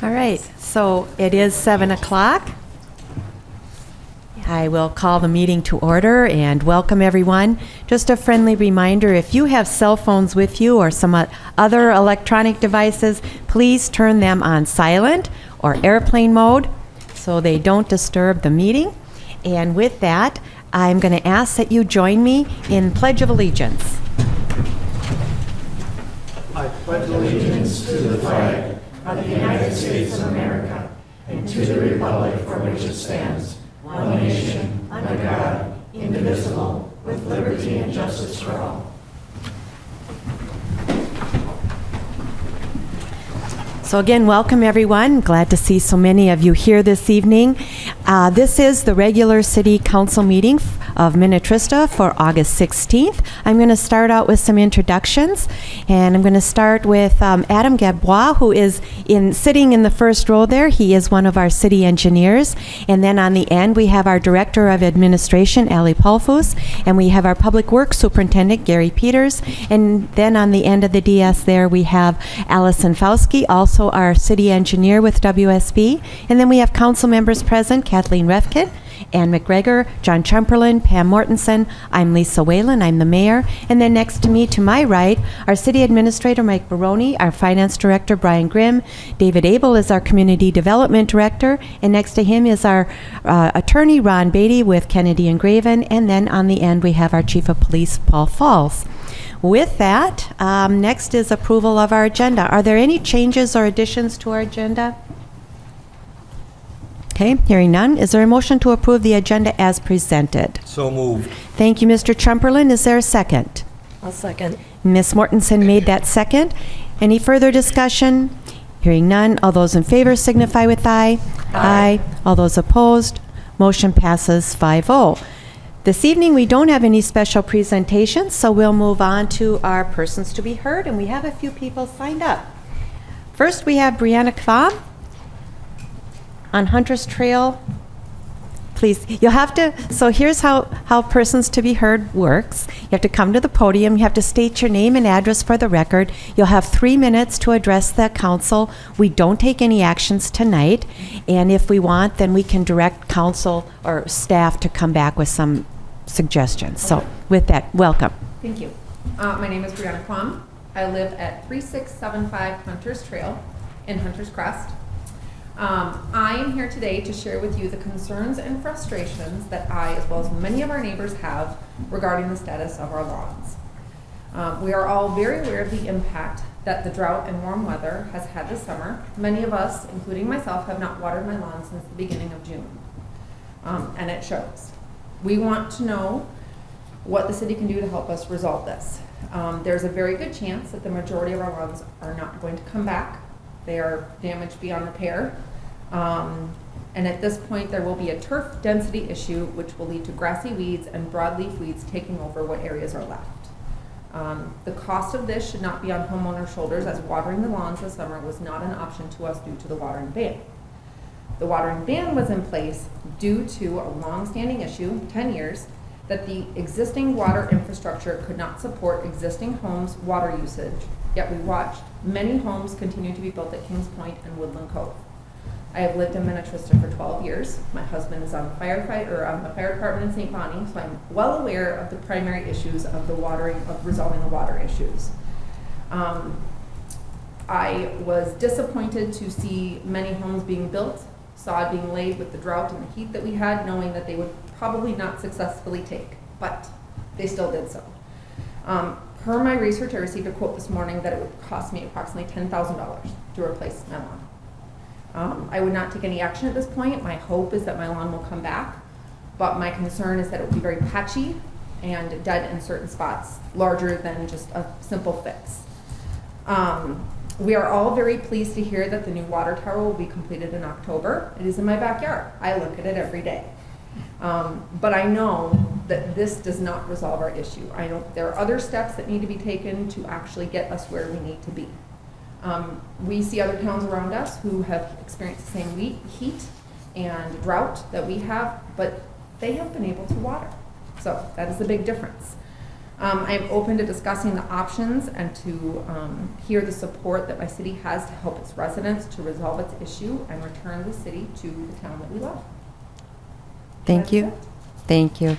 All right, so it is 7 o'clock. I will call the meeting to order and welcome everyone. Just a friendly reminder, if you have cell phones with you or some other electronic devices, please turn them on silent or airplane mode so they don't disturb the meeting. And with that, I'm going to ask that you join me in Pledge of Allegiance. I pledge allegiance to the flag of the United States of America and to the republic for which it stands, one nation, under God, indivisible, with liberty and justice for all. So again, welcome everyone. Glad to see so many of you here this evening. This is the regular City Council meeting of Minnetrista for August 16th. I'm going to start out with some introductions, and I'm going to start with Adam Gabois, who is sitting in the first row there. He is one of our city engineers. And then on the end, we have our Director of Administration, Ali Paulfus, and we have our Public Works Superintendent, Gary Peters. And then on the end of the DS there, we have Allison Fauski, also our city engineer with WSB. And then we have council members present, Kathleen Refkin, Ann McGregor, John Chumperland, Pam Mortensen. I'm Lisa Whalen, I'm the mayor. And then next to me, to my right, our city administrator, Mike Baroni, our finance director, Brian Grimm. David Abel is our community development director. And next to him is our attorney, Ron Beatty, with Kennedy and Graven. And then on the end, we have our chief of police, Paul Falls. With that, next is approval of our agenda. Are there any changes or additions to our agenda? Okay, hearing none. Is there a motion to approve the agenda as presented? So moved. Thank you, Mr. Chumperland. Is there a second? I'll second. Ms. Mortensen made that second. Any further discussion? Hearing none. All those in favor signify with aye. Aye. All those opposed? Motion passes 5-0. This evening, we don't have any special presentations, so we'll move on to our persons to be heard, and we have a few people signed up. First, we have Brianna Kvam on Hunter's Trail. Please, you'll have to, so here's how persons to be heard works. You have to come to the podium, you have to state your name and address for the record. You'll have 3 minutes to address the council. We don't take any actions tonight, and if we want, then we can direct council or staff to come back with some suggestions. So with that, welcome. Thank you. My name is Brianna Kwam. I live at 3675 Hunter's Trail in Hunter's Crest. I am here today to share with you the concerns and frustrations that I, as well as many of our neighbors, have regarding the status of our lawns. We are all very aware of the impact that the drought and warm weather has had this summer. Many of us, including myself, have not watered my lawn since the beginning of June, and it shows. We want to know what the city can do to help us resolve this. There's a very good chance that the majority of our lawns are not going to come back. They are damaged beyond repair. And at this point, there will be a turf density issue, which will lead to grassy weeds and broadleaf weeds taking over what areas are left. The cost of this should not be on homeowners' shoulders, as watering the lawns this summer was not an option to us due to the watering ban. The watering ban was in place due to a long-standing issue, 10 years, that the existing water infrastructure could not support existing homes' water usage, yet we watched many homes continue to be built at Kings Point and Woodland Cove. I have lived in Minnetrista for 12 years. My husband is on the fire department in St. Bonnie, so I'm well aware of the primary issues of resolving the water issues. I was disappointed to see many homes being built, sod being laid with the drought and the heat that we had, knowing that they would probably not successfully take, but they still did so. Per my research, I received a quote this morning that it would cost me approximately $10,000 to replace my lawn. I would not take any action at this point. My hope is that my lawn will come back, but my concern is that it will be very patchy and dead in certain spots, larger than just a simple fix. We are all very pleased to hear that the new water tower will be completed in October. It is in my backyard. I look at it every day. But I know that this does not resolve our issue. I know there are other steps that need to be taken to actually get us where we need to be. We see other towns around us who have experienced the same heat and drought that we have, but they have been able to water. So that is the big difference. I am open to discussing the options and to hear the support that my city has to help its residents to resolve its issue and return the city to the town that we love. Thank That's you. it. Thank you.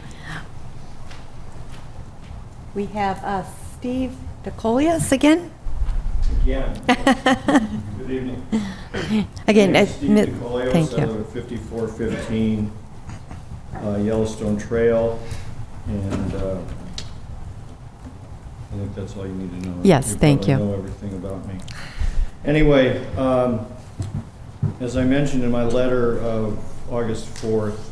We have Steve DeColias again. Again. Good evening. Again, My name is Steve DeColios. thank I you. live at 5415 Yellowstone Trail, and I think that's all you need to know. Yes, thank you. You probably know everything about me. Anyway, as I mentioned in my letter of August 4th,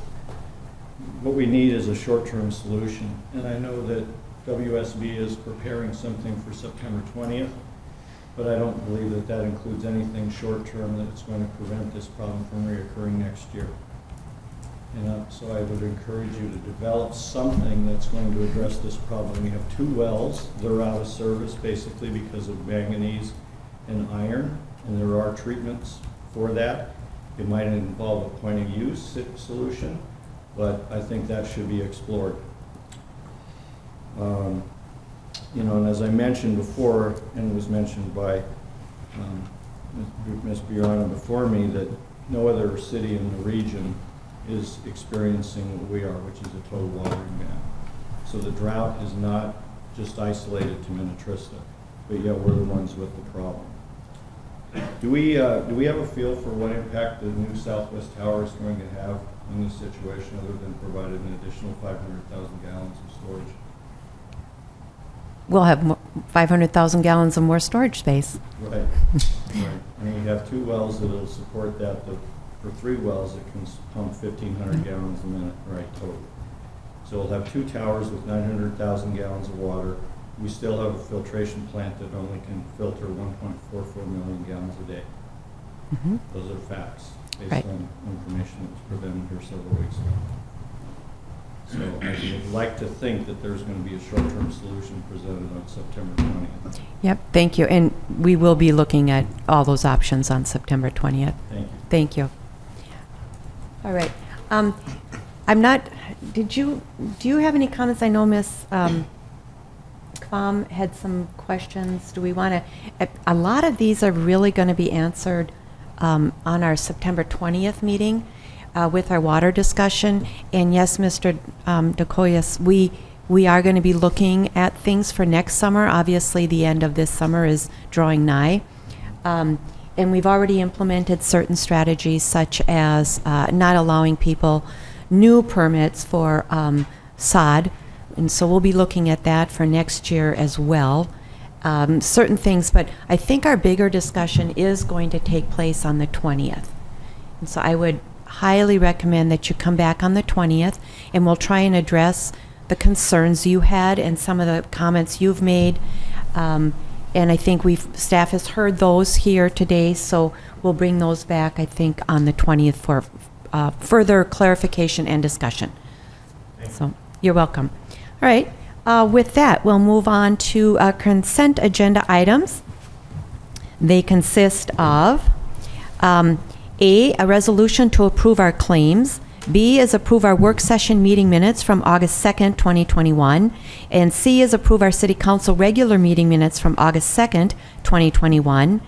what we need is a short-term solution. And I know that WSB is preparing something for September 20th, but I don't believe that that includes anything short-term that's going to prevent this problem from reoccurring next year. And so I would encourage you to develop something that's going to address this problem. We have 2 wells. They're out of service basically because of manganese and iron, and there are treatments for that. It might involve a point of use solution, but I think that should be explored. You know, and as I mentioned before, and it was mentioned by Ms. Bjorna before me, that no other city in the region is experiencing what we are, which is a total watering ban. So the drought is not just isolated to Minnetrista, but yet we're the ones with the problem. Do we have a feel for what impact the new Southwest Tower is going to have in this situation, other than providing an additional 500,000 gallons of storage? We'll have 500,000 gallons of more storage space. Right, right. And we have 2 wells that'll support that. For 3 wells, it can pump 1,500 gallons a minute, right, total. So we'll have 2 towers with 900,000 gallons of water. We still have a filtration plant that only can filter 1.44 million gallons a day. Mm-hmm. Those are facts, based Right. on information that was presented here several weeks ago. So I would like to think that there's going to be a short-term solution presented on September 20th. Yep, thank you. And we will be looking at all those options on September 20th. Thank you. Thank you. All right. I'm not, do you have any comments? I know Ms. Kvam had some questions. Do we want to, a lot of these are really going to be answered on our September 20th meeting with our water discussion. And yes, Mr. DeCoyas, we are going to be looking at things for next summer. Obviously, the end of this summer is drawing nigh. And we've already implemented certain strategies, such as not allowing people new permits for sod. And so we'll be looking at that for next year as well. Certain things, but I think our bigger discussion is going to take place on the 20th. And so I would highly recommend that you come back on the 20th, and we'll try and address the concerns you had and some of the comments you've made. And I think staff has heard those here today, so we'll bring those back, I think, on the 20th for further clarification and discussion. So you're welcome. All right. With that, we'll move on to consent agenda items. They consist of A, a resolution to approve our claims. B is approve our work session meeting minutes from August 2nd, 2021. And C is approve our City Council regular meeting minutes from August 2nd, 2021.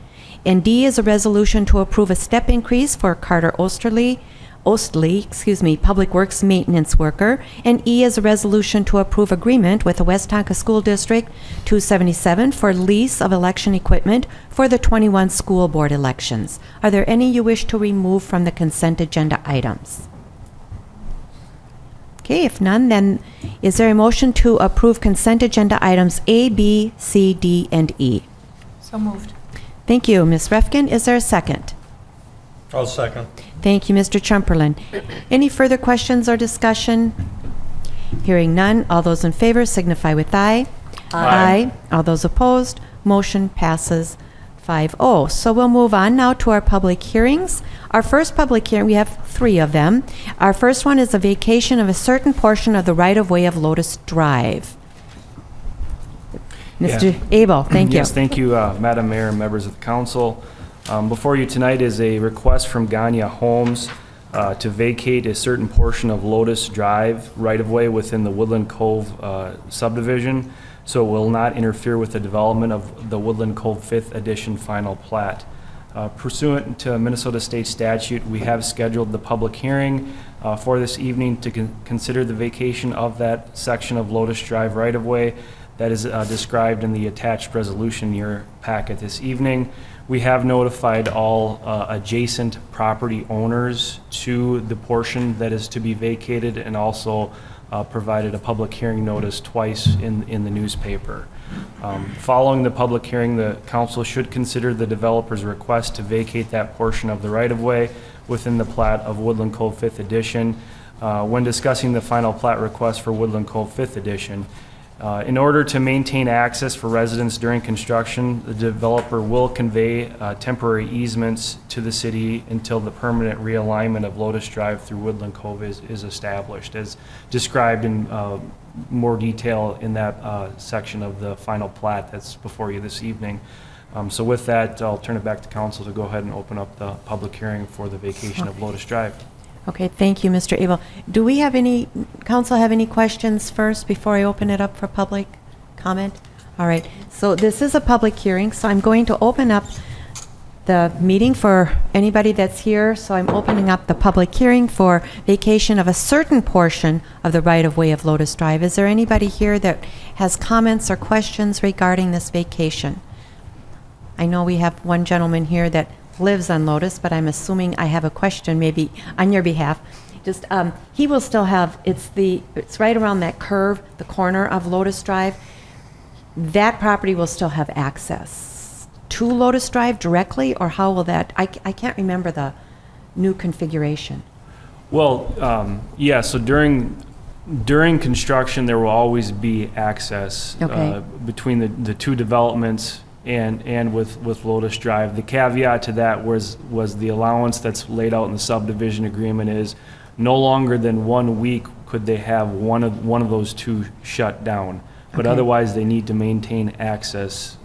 And D is a resolution to approve a step increase for Carter Ostley, Public Works Maintenance Worker. And E is a resolution to approve agreement with the West Tonka School District 277 for lease of election equipment for the 21 school board elections. Are there any you wish to remove from the consent agenda items? Okay, if none, then is there a motion to approve consent agenda items A, B, C, D, and E? So moved. Thank you, Ms. Refkin. Is there a second? I'll second. Thank you, Mr. Chumperland. Any further questions or discussion? Hearing none, all those in favor signify with aye. Aye. All those opposed, motion passes 5-0. So we'll move on now to our public hearings. Our first public hearing, we have 3 of them. Our first one is a vacation of a certain portion of the right-of-way of Lotus Drive. Mr. Abel, thank you. Yes, thank you, Madam Mayor and members of the council. Before you tonight is a request from Ganya Homes to vacate a certain portion of Lotus Drive right-of-way within the Woodland Cove subdivision. so it will not interfere with the development of the Woodland Cove 5th Edition final plat. Pursuant to Minnesota State statute, we have scheduled the public hearing for this evening to consider the vacation of that section of Lotus Drive right-of-way that is described in the attached resolution in your packet this evening. We have notified all adjacent property owners to the portion that is to be vacated, and also provided a public hearing notice twice in the newspaper. Following the public hearing, the council should consider the developer's request to vacate that portion of the right-of-way within the plat of Woodland Cove 5th Edition. When discussing the final plat request for Woodland Cove 5th Edition, in order to maintain access for residents during construction, the developer will convey temporary easements to the city until the permanent realignment of Lotus Drive through Woodland Cove is established, as described in more detail in that section of the final plat that's before you this evening. So with that, I'll turn it back to council to go ahead and open up the public hearing for the vacation of Lotus Drive. Okay, thank you, Mr. Abel. Do we have any, council have any questions first before I open it up for public comment? All right, so this is a public hearing, so I'm going to open up the meeting for anybody that's here. So I'm opening up the public hearing for vacation of a certain portion of the right-of-way of Lotus Drive. Is there anybody here that has comments or questions regarding this vacation? I know we have one gentleman here that lives on Lotus, but I'm assuming I have a question maybe on your behalf. Just, he will still have, it's right around that curve, the corner of Lotus Drive. That property will still have access to Lotus Drive directly, or how will that, I can't remember the new configuration. Well, yeah, so during construction, there will always be access Okay. between the two developments and with Lotus Drive. The caveat to that was the allowance that's laid out in the subdivision agreement is no longer than 1 week could they have one of those two shut down. But Okay. otherwise, they need to maintain access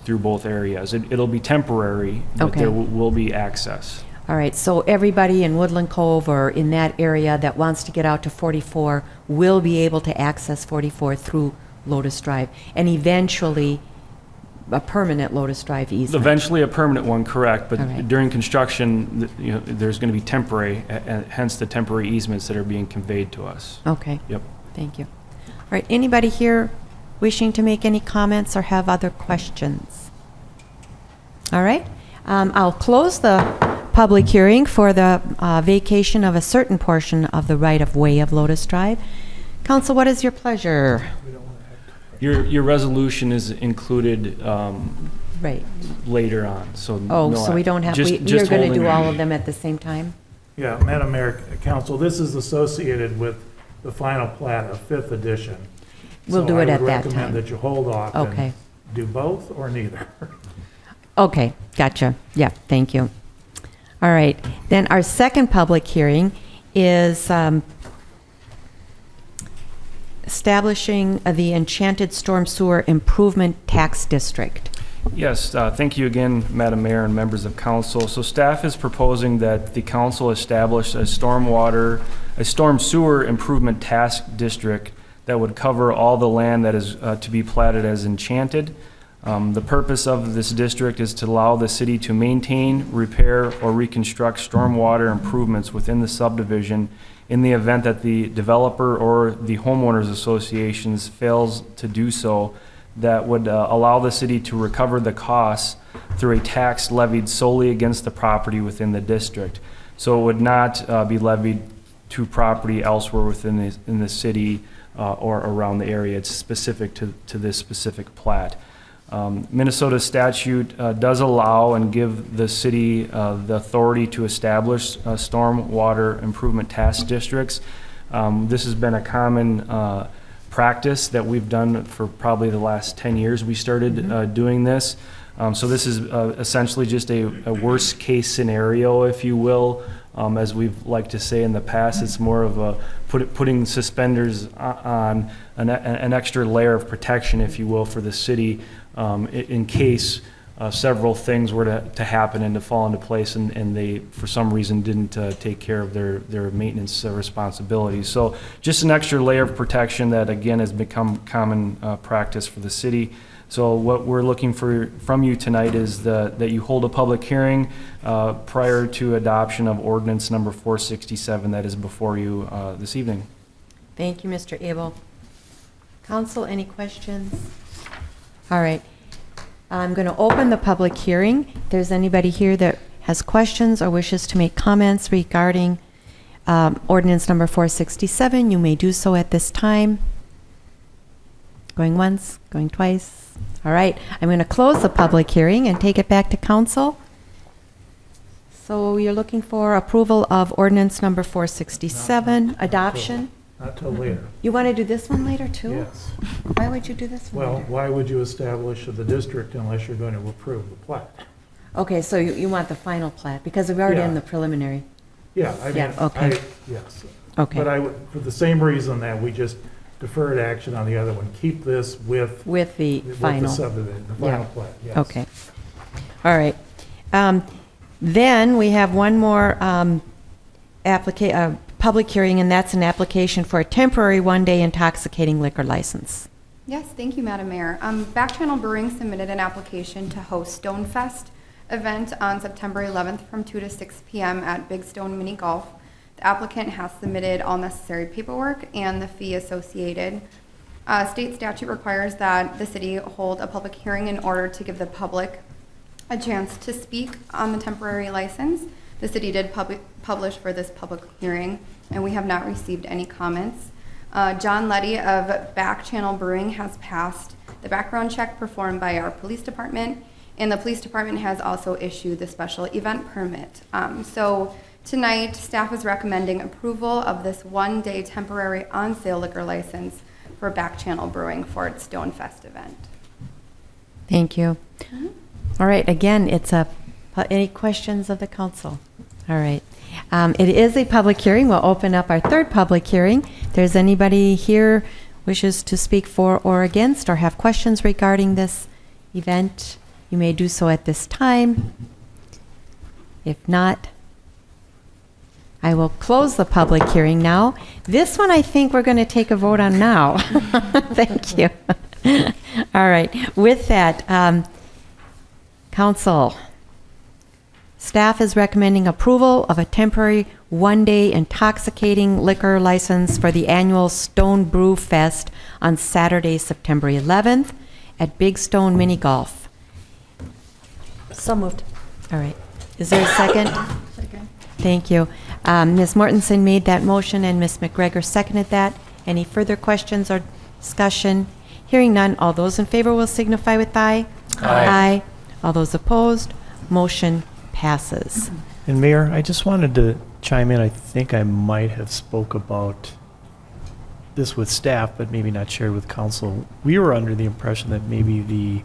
through both areas. It'll be temporary, but Okay. there will be access. All right, so everybody in Woodland Cove or in that area that wants to get out to 44 will be able to access 44 through Lotus Drive, and eventually a permanent Lotus Drive easement. Eventually a permanent one, correct, but All right. during construction, there's going to be temporary, hence the temporary easements that are being conveyed to us. Okay. Yep. Thank you. All right, anybody here wishing to make any comments or have other questions? All right, I'll close the public hearing for the vacation of a certain portion of the right-of-way of Lotus Drive. Council, what is your pleasure? Your resolution is included Right. later on, so. Oh, no, so we don't have, just- we just are going to holding- do all of them at the same time? Yeah, Madam Mayor, Council, this is associated with the final plat of 5th edition. We'll do it at that So I would time. recommend that you hold off Okay. and do both or neither. Okay, gotcha. Yeah, thank you. All right, then our second public hearing is establishing the Enchanted Storm Sewer Improvement Tax District. Yes, thank you again, Madam Mayor and members of council. So staff is proposing that the council establish a storm sewer improvement task district that would cover all the land that is to be platted as Enchanted. The purpose of this district is to allow the city to maintain, repair, or reconstruct stormwater improvements within the subdivision in the event that the developer or the homeowners associations fails to do so, that would allow the city to recover the costs through a tax levied solely against the property within the district. So it would not be levied to property elsewhere within the city or around the area. It's specific to this specific plat. Minnesota statute does allow and give the city the authority to establish stormwater improvement task districts. This has been a common practice that we've done for probably the last 10 years. We started doing this. So this is essentially just a worst case scenario, if you will. As we've liked to say in the past, it's more of a putting suspenders on an extra layer of protection, if you will, for the city in case several things were to happen and to fall into place, and they, for some reason, didn't take care of their maintenance responsibilities. So just an extra layer of protection that, again, has become common practice for the city. So what we're looking for from you tonight is that you hold a public hearing prior to adoption of ordinance number 467 that is before you this evening. Thank you, Mr. Abel. Council, any questions? All right. I'm going to open the public hearing. If there's anybody here that has questions or wishes to make comments regarding ordinance number 467, you may do so at this time. Going once, going twice. All right. I'm going to close the public hearing and take it back to council. So you're looking for approval of ordinance number 467, adoption. Not till later. You want to do this one later too? Yes. Why would you do this one Well, later? why would you establish the district unless you're going to approve the plat? Okay, so you want the final plat, because we're already in the preliminary. Yeah, I mean, Yeah, okay. yes. Okay. But I would, for the same reason that we just deferred action on the other one, keep this with With the the final. subdivision, the final plat, yes. Okay. All right. Then we have one more public hearing, and that's an application for a temporary one-day intoxicating liquor license. Yes, thank you, Madam Mayor. Back Channel Brewing submitted an application to host Stonefest event on September 11th from 2 to 6 p.m. at Big Stone Mini Golf. The applicant has submitted all necessary paperwork and the fee associated. State statute requires that the city hold a public hearing in order to give the public a chance to speak on the temporary license. The city did publish for this public hearing, and we have not received any comments. John Letty of Back Channel Brewing has passed the background check performed by our police department, and the police department has also issued the special event permit. So tonight, staff is recommending approval of this one-day temporary on-sale liquor license for Back Channel Brewing for its Stonefest event. Thank you. All right, again, it's any questions of the council? All right. It is a public hearing. We'll open up our third public hearing. If there's anybody here wishes to speak for or against or have questions regarding this event, you may do so at this time. If not, I will close the public hearing now. This one I think we're going to take a vote on now. Thank you. All right. With that, council, staff is recommending approval of a temporary one-day intoxicating liquor license for the annual Stone Brew Fest on Saturday, September 11th at Big Stone Mini Golf. So moved. All right. Is there a second? Second. Thank you. Ms. Mortensen made that motion and Ms. McGregor seconded that. Any further questions or discussion? Hearing none, all those in favor will signify with aye. Aye. All those opposed, motion passes. And Mayor, I just wanted to chime in. I think I might have spoke about this with staff, but maybe not shared with council. We were under the impression that maybe the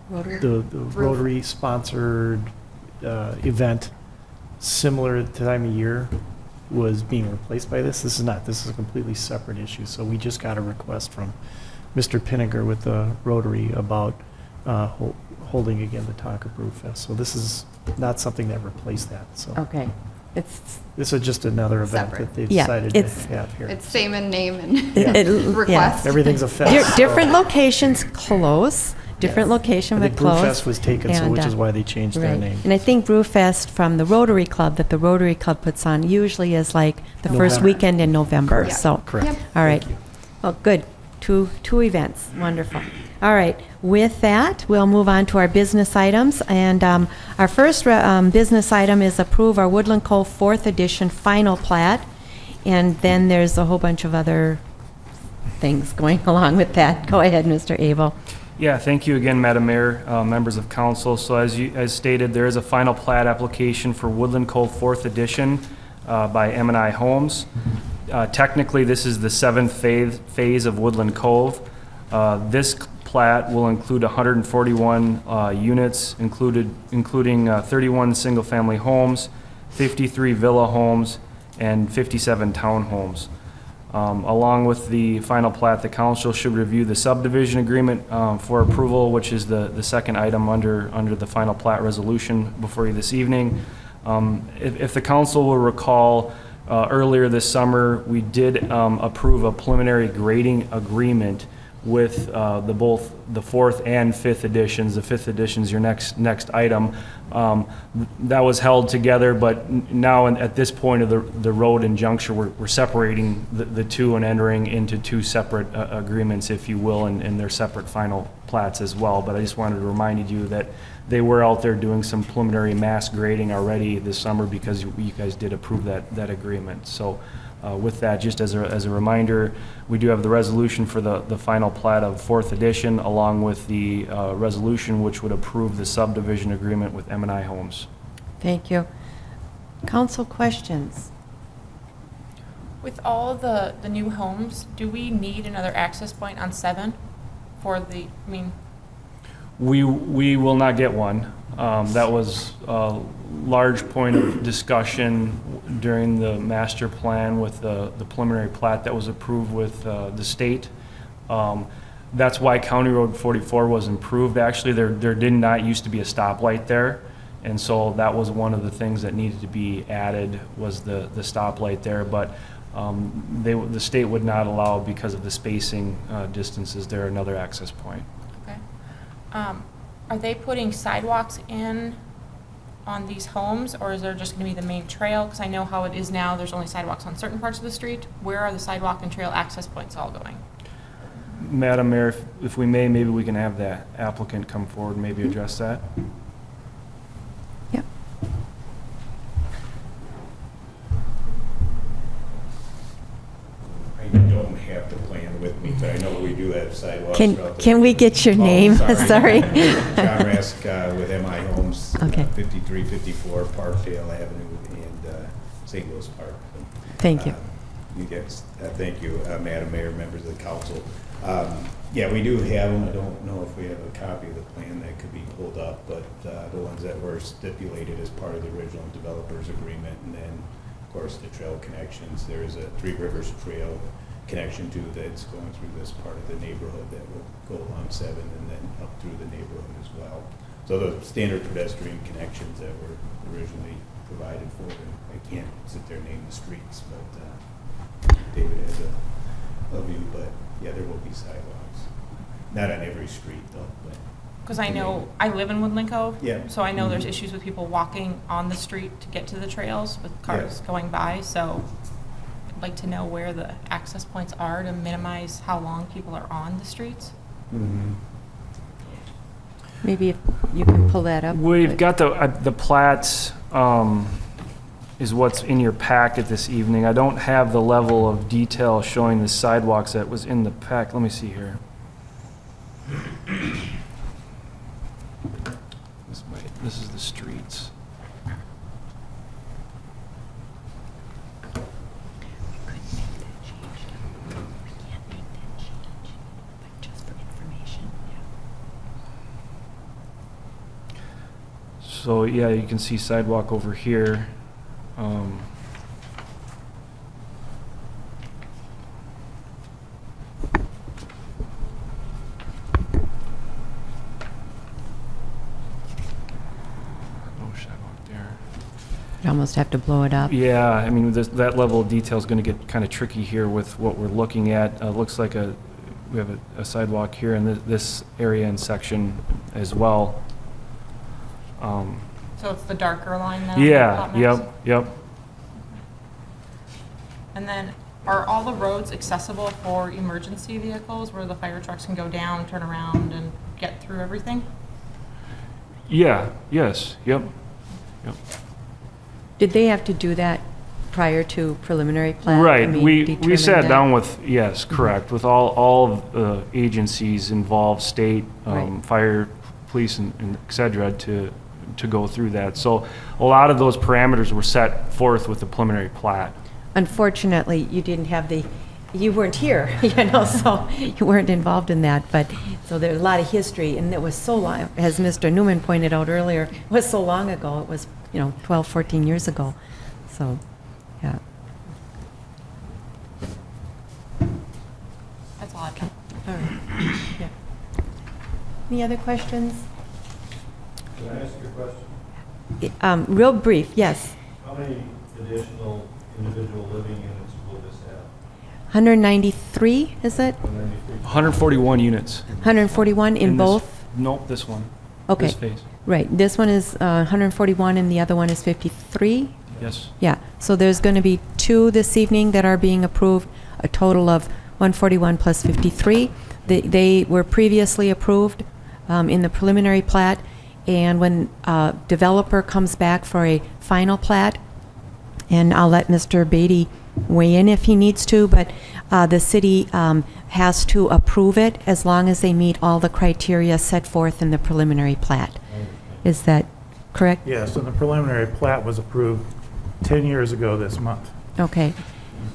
Rotary sponsored event, similar to time of year, was being replaced by this. This is not. This is a completely separate issue. So we just got a request from Mr. Pinniger with the Rotary about holding again the Tonka Brew Fest. So this is not something that replaced that. So Okay. this is just another event Separate. that they've Yeah, decided to it's- have here. It's same in name and Yeah. request. Everything's a fest. so Different locations close, different I location but think close. Brewfest was taken, so And, which is why they changed their Right. name. And I think Brewfest from the Rotary Club, that the Rotary Club puts on, usually is like the first November. weekend in November, Correct. so. Correct. Yep. All right. Well, good. Two events. Wonderful. All right. With that, we'll move on to our business items. And our first business item is approve our Woodland Cove 4th Edition final plat. And then there's a whole bunch of other things going along with that. Go ahead, Mr. Abel. Yeah, thank you again, Madam Mayor, members of council. So as stated, there is a final plat application for Woodland Cove 4th Edition by M&I Homes. Technically, this is the 7th phase of Woodland Cove. This plat will include 141 units, including 31 single-family homes, 53 villa homes, and 57 townhomes. Along with the final plat, the council should review the subdivision agreement for approval, which is the second item under the final plat resolution before you this evening. If the council will recall, earlier this summer, we did approve a preliminary grading agreement with both the fourth and fifth editions. The fifth edition is your next item. That was held together, but now at this point of the road and juncture, we're separating the two and entering into two separate agreements, if you will, and they're separate final plats as well. But I just wanted to remind you that they were out there doing some preliminary mass grading already this summer because you guys did approve that agreement. So with that, just as a reminder, we do have the resolution for the final plat of fourth edition, along with the resolution which would approve the subdivision agreement with M&I Homes. Thank you. Council questions? With all the new homes, do we need another access point on 7 for the, I mean, We will not get one. That was a large point of discussion during the master plan with the preliminary plat that was approved with the state. That's why County Road 44 was improved. Actually, there did not used to be a stoplight there. And so that was one of the things that needed to be added, was the stoplight there. But the state would not allow, because of the spacing distances there, another access point. okay. Are they putting sidewalks in on these homes, or is there just going to be the main trail? Because I know how it is now, there's only sidewalks on certain parts of the street. Where are the sidewalk and trail access points all going? Madam Mayor, if we may, maybe we can have the applicant come forward and maybe address that. Yep. I don't have the plan with me, but I know we do have sidewalks throughout the... Can we get your name? Sorry. John Rask with MI Homes, Okay. 5354 Parkdale Avenue and St. Louis Park. Thank you. You guys, thank you, Madam Mayor, members of the council. Yeah, we do have them. I don't know if we have a copy of the plan that could be pulled up, but the ones that were stipulated as part of the original developers agreement, and then, of course, the trail connections. There is a Three Rivers Trail connection too that's going through this part of the neighborhood that will go along 7 and then up through the neighborhood as well. So the standard pedestrian connections that were originally provided for, and I can't sit there and name the streets, but David has a view, but yeah, there will be sidewalks. Not on every street though, but. Because I know, I live in Woodland Cove. Yeah. So I know there's issues with people walking on the street to get to the trails with cars going by. So I'd like to know where the access points are to minimize how long people are on the streets. Mm-hmm. Maybe if you can pull that up. We've got the plats, is what's in your packet this evening. I don't have the level of detail showing the sidewalks that was in the pack. Let me see here. This is the streets. So yeah, you can see sidewalk over here. You almost have to blow it up. Yeah, I mean, that level of detail is going to get kind of tricky here with what we're looking at. Looks like we have a sidewalk here in this area and section as well. So it's the darker line then? Yeah, yep. And then are all the roads accessible for emergency vehicles where the fire trucks can go down, turn around, and get through everything? Yeah, yes, yep. Did they have to do that prior to preliminary plan? Right, I mean, we determine sat that? down with, yes, correct, with all agencies involved, state, Right. fire, police, and et cetera, to go through that. So a lot of those parameters were set forth with the preliminary plat. Unfortunately, you weren't here, so you weren't involved in that, but, so there's a lot of history, and it was so long, as Mr. Newman pointed out earlier, it was so long ago, it was, 12, 14 years ago, so, yeah. Yeah. Any other questions? Can I ask you a question? Real brief, yes. How many additional individual living units will this have? 193, is it? 193? 141 units. 141 in this- both? Nope, this one. Okay. This phase. Right, this one is 141 and the other one is 53? Yes. Yeah, so there's going to be 2 this evening that are being approved, a total of 141 plus 53. They were previously approved in the preliminary plat, and when developer comes back for a final plat, and I'll let Mr. Beatty weigh in if he needs to, but the city has to approve it as long as they meet all the criteria set forth in the preliminary plat. Is that correct? Yes, and the preliminary plat was approved 10 years ago this month. Okay.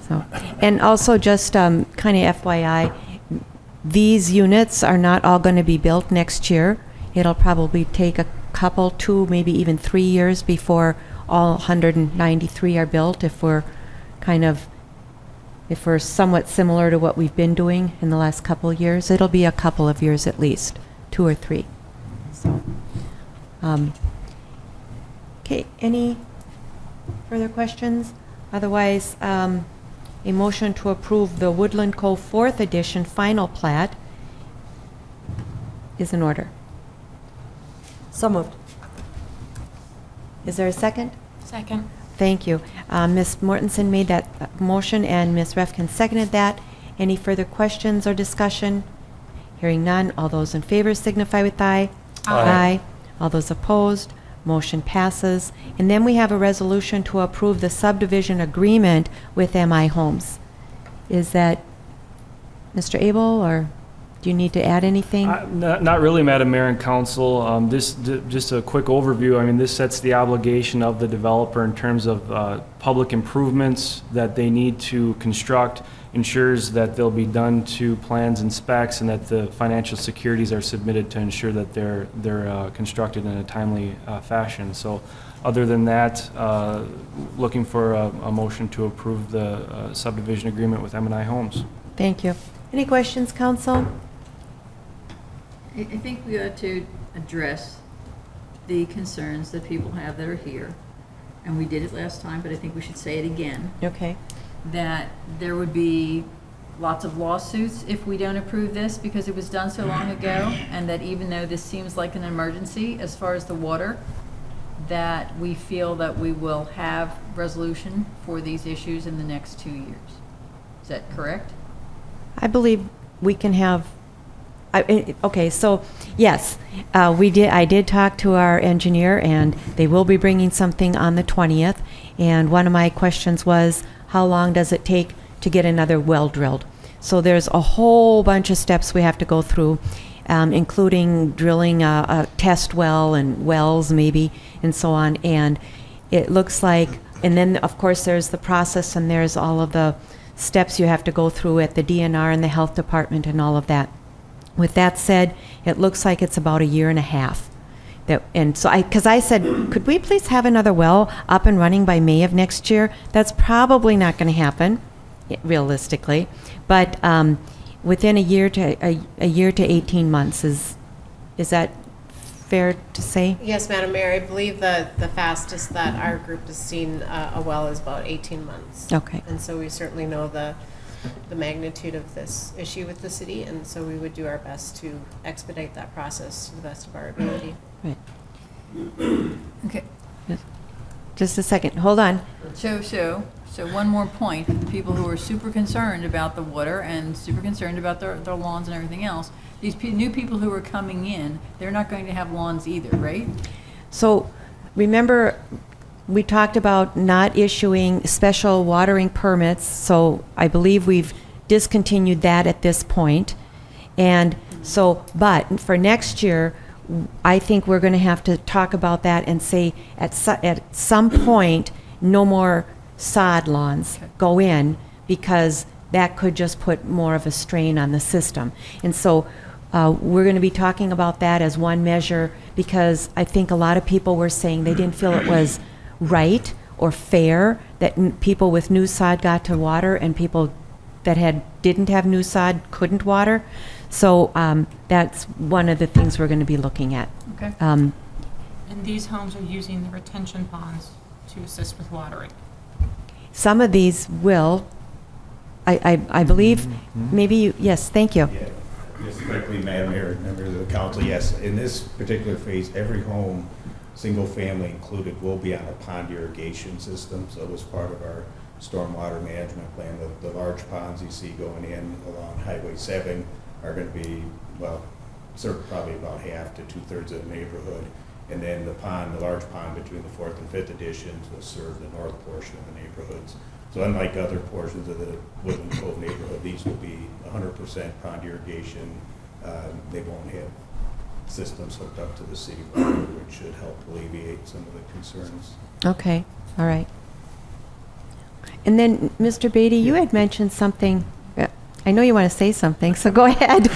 So, and also just kind of FYI, these units are not all going to be built next year. It'll probably take a couple, 2, maybe even 3 years before all 193 are built if we're somewhat similar to what we've been doing in the last couple of years. It'll be a couple of years at least, 2 or 3. So, okay, any further questions? Otherwise, a motion to approve the Woodland Cove 4th Edition final plat is in order. So moved. Is there a second? Second. Thank you. Ms. Mortensen made that motion and Ms. Refkin seconded that. Any further questions or discussion? Hearing none, all those in favor signify with aye. Aye. All those opposed, motion passes. And then we have a resolution to approve the subdivision agreement with MI Homes. Is that Mr. Abel, or do you need to add anything? Not really, Madam Mayor and Council. Just a quick overview. I mean, this sets the obligation of the developer in terms of public improvements that they need to construct, ensures that they'll be done to plans and specs, and that the financial securities are submitted to ensure that they're constructed in a timely fashion. So other than that, looking for a motion to approve the subdivision agreement with M&I Homes. Thank you. Any questions, council? I think we ought to address the concerns that people have that are here, and we did it last time, but I think we should say it again, Okay. that there would be lots of lawsuits if we don't approve this because it was done so long ago, and that even though this seems like an emergency as far as the water, that we feel that we will have resolution for these issues in the next 2 years. Is that correct? I believe we can have, okay, so, yes, I did talk to our engineer, and they will be bringing something on the 20th, and one of my questions was, how long does it take to get another well drilled? So there's a whole bunch of steps we have to go through, including drilling a test well and wells maybe, and so on, and it looks like, and then, of course, there's the process, and there's all of the steps you have to go through at the DNR and the health department and all of that. With that said, it looks like it's about 1.5 years. And so because I said, could we please have another well up and running by May of next year? That's probably not going to happen, realistically. But within a year to 18 months, is that fair to say? Yes, Madam Mayor, I believe that the fastest that our group has seen a well is about 18 months. Okay. And so we certainly know the magnitude of this issue with the city, and so we would do our best to expedite that process to the best of our ability. Right. Okay. Just a second. Hold on. So one more point, for the people who are super concerned about the water and super concerned about their lawns and everything else, these new people who are coming in, they're not going to have lawns either, right? So remember, we talked about not issuing special watering permits, so I believe we've discontinued that at this point. And so, but for next year, I think we're going to have to talk about that and say at some point, no more sod lawns go in, because that could just put more of a strain on the system. And so we're going to be talking about that as one measure, because I think a lot of people were saying they didn't feel it was right or fair that people with new sod got to water and people that didn't have new sod couldn't water. So that's one of the things we're going to be looking at. Okay. Um, And these homes are using the retention ponds to assist with watering. Some of these will, I believe, maybe, yes, thank you. Yeah, just quickly, Madam Mayor, members of the council, yes, in this particular phase, every home, single family included, will be on a pond irrigation system. So it was part of our stormwater management plan. The large ponds you see going in along Highway 7 are going to be, well, probably about half to 2/3 of the neighborhood. And then the large pond between the 4th and 5th editions will serve the north portion of the neighborhoods. So unlike other portions of the Woodland Cove neighborhood, these will be 100% pond irrigation. They won't have systems hooked up to the city water, which should help alleviate some of the concerns. Okay, all right. And then, Mr. Beatty, you had mentioned something. I know you want to say something, so go ahead.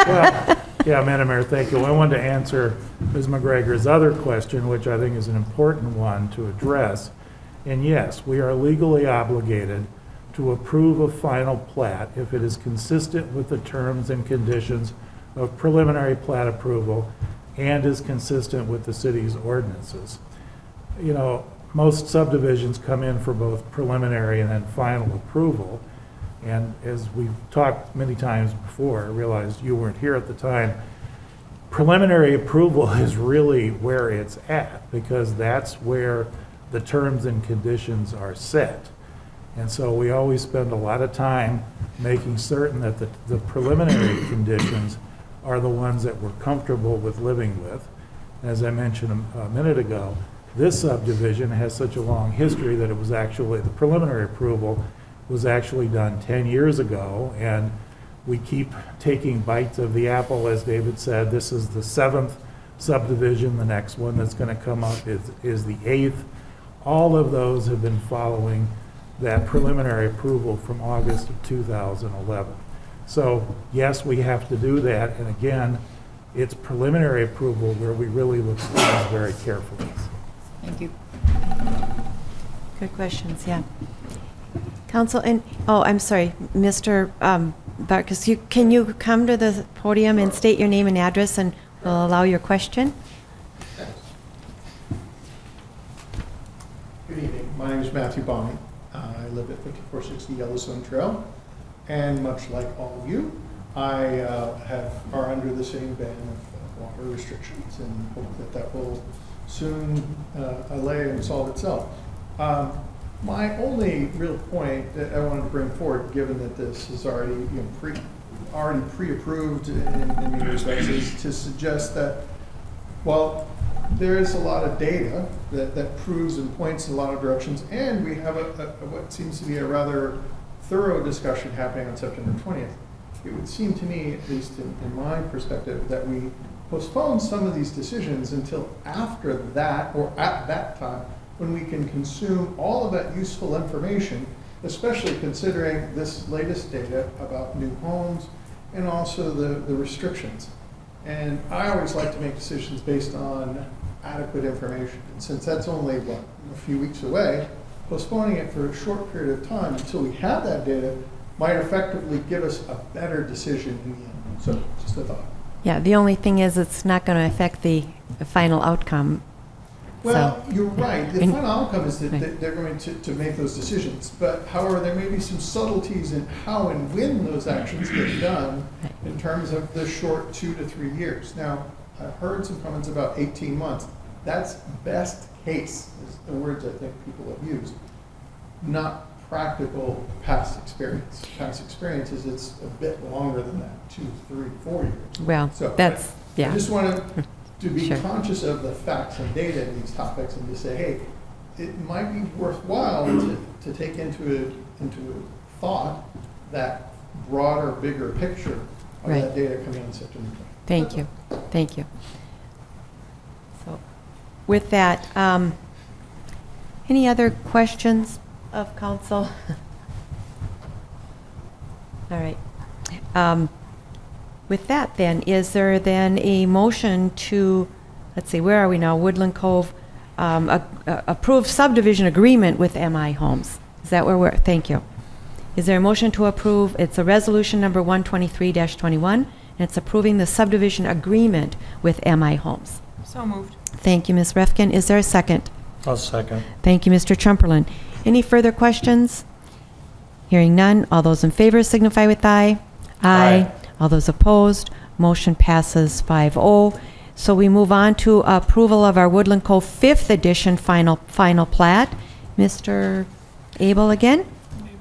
Well, yeah, Madam Mayor, thank you. I wanted to answer Ms. McGregor's other question, which I think is an important one to address. And yes, we are legally obligated to approve a final plat if it is consistent with the terms and conditions of preliminary plat approval and is consistent with the city's ordinances. You know, most subdivisions come in for both preliminary and then final approval. And as we've talked many times before, I realized you weren't here at the time, preliminary approval is really where it's at, because that's where the terms and conditions are set. And so we always spend a lot of time making certain that the preliminary conditions are the ones that we're comfortable with living with. As I mentioned a minute ago, this subdivision has such a long history that it was actually, the preliminary approval was actually done 10 years ago, and we keep taking bites of the apple. As David said, this is the 7th subdivision. The next one that's going to come up is the 8th. All of those have been following that preliminary approval from August of 2011. So yes, we have to do that, and again, it's preliminary approval where we really look at things very carefully. Thank you. Good questions, yeah. Council, and, oh, I'm sorry, Mr. Barkus, can you come to the podium and state your name and address, and we'll allow your question? Good evening. My name is Matthew Bonney. I live at 5460 Yellowstone Trail, and much like all of you, I are under the same ban of water restrictions, and hope that will soon allay and solve itself. My only real point that I wanted to bring forward, given that this is already pre-approved in many respects, is to suggest that while there is a lot of data that proves and points in a lot of directions, and we have what seems to be a rather thorough discussion happening on September 20th, it would seem to me, at least in my perspective, that we postpone some of these decisions until after that, or at that time, when we can consume all of that useful information, especially considering this latest data about new homes and also the restrictions. And I always like to make decisions based on adequate information. And since that's only, a few weeks away, postponing it for a short period of time until we have that data might effectively give us a better decision in the end. So just a thought. Yeah, the only thing is it's not going to affect the final outcome. Well, So- you're right. The And- final outcome is that Right. they're going to make those decisions. But however, there may be some subtleties in how and when those actions get done in terms of the short 2 to 3 years. Now, I've heard some comments about 18 months. That's best case, is the words I think people have used. Not practical past experience. Past experience is it's a bit longer than that, 2, 3, 4 years. Well, So that's, I yeah. just wanted to be Sure. conscious of the facts and data in these topics and to say, hey, it might be worthwhile to take into thought that broader, bigger picture of Right. that data coming in September 20th. Thank you, thank you. So, with that, any other questions of council? All right. With that then, is there then a motion to, let's see, where are we now? Woodland Cove, approve subdivision agreement with MI Homes? Is that where we're, thank you. Is there a motion to approve? It's a resolution number 123-21, and it's approving the subdivision agreement with MI Homes. So moved. Thank you, Ms. Refkin. Is there a second? I'll second. Thank you, Mr. Chumperland. Any further questions? Hearing none, all those in favor signify with aye. Aye. All those opposed, motion passes 5-0. So we move on to approval of our Woodland Cove 5th edition final plat. Mr. Abel again?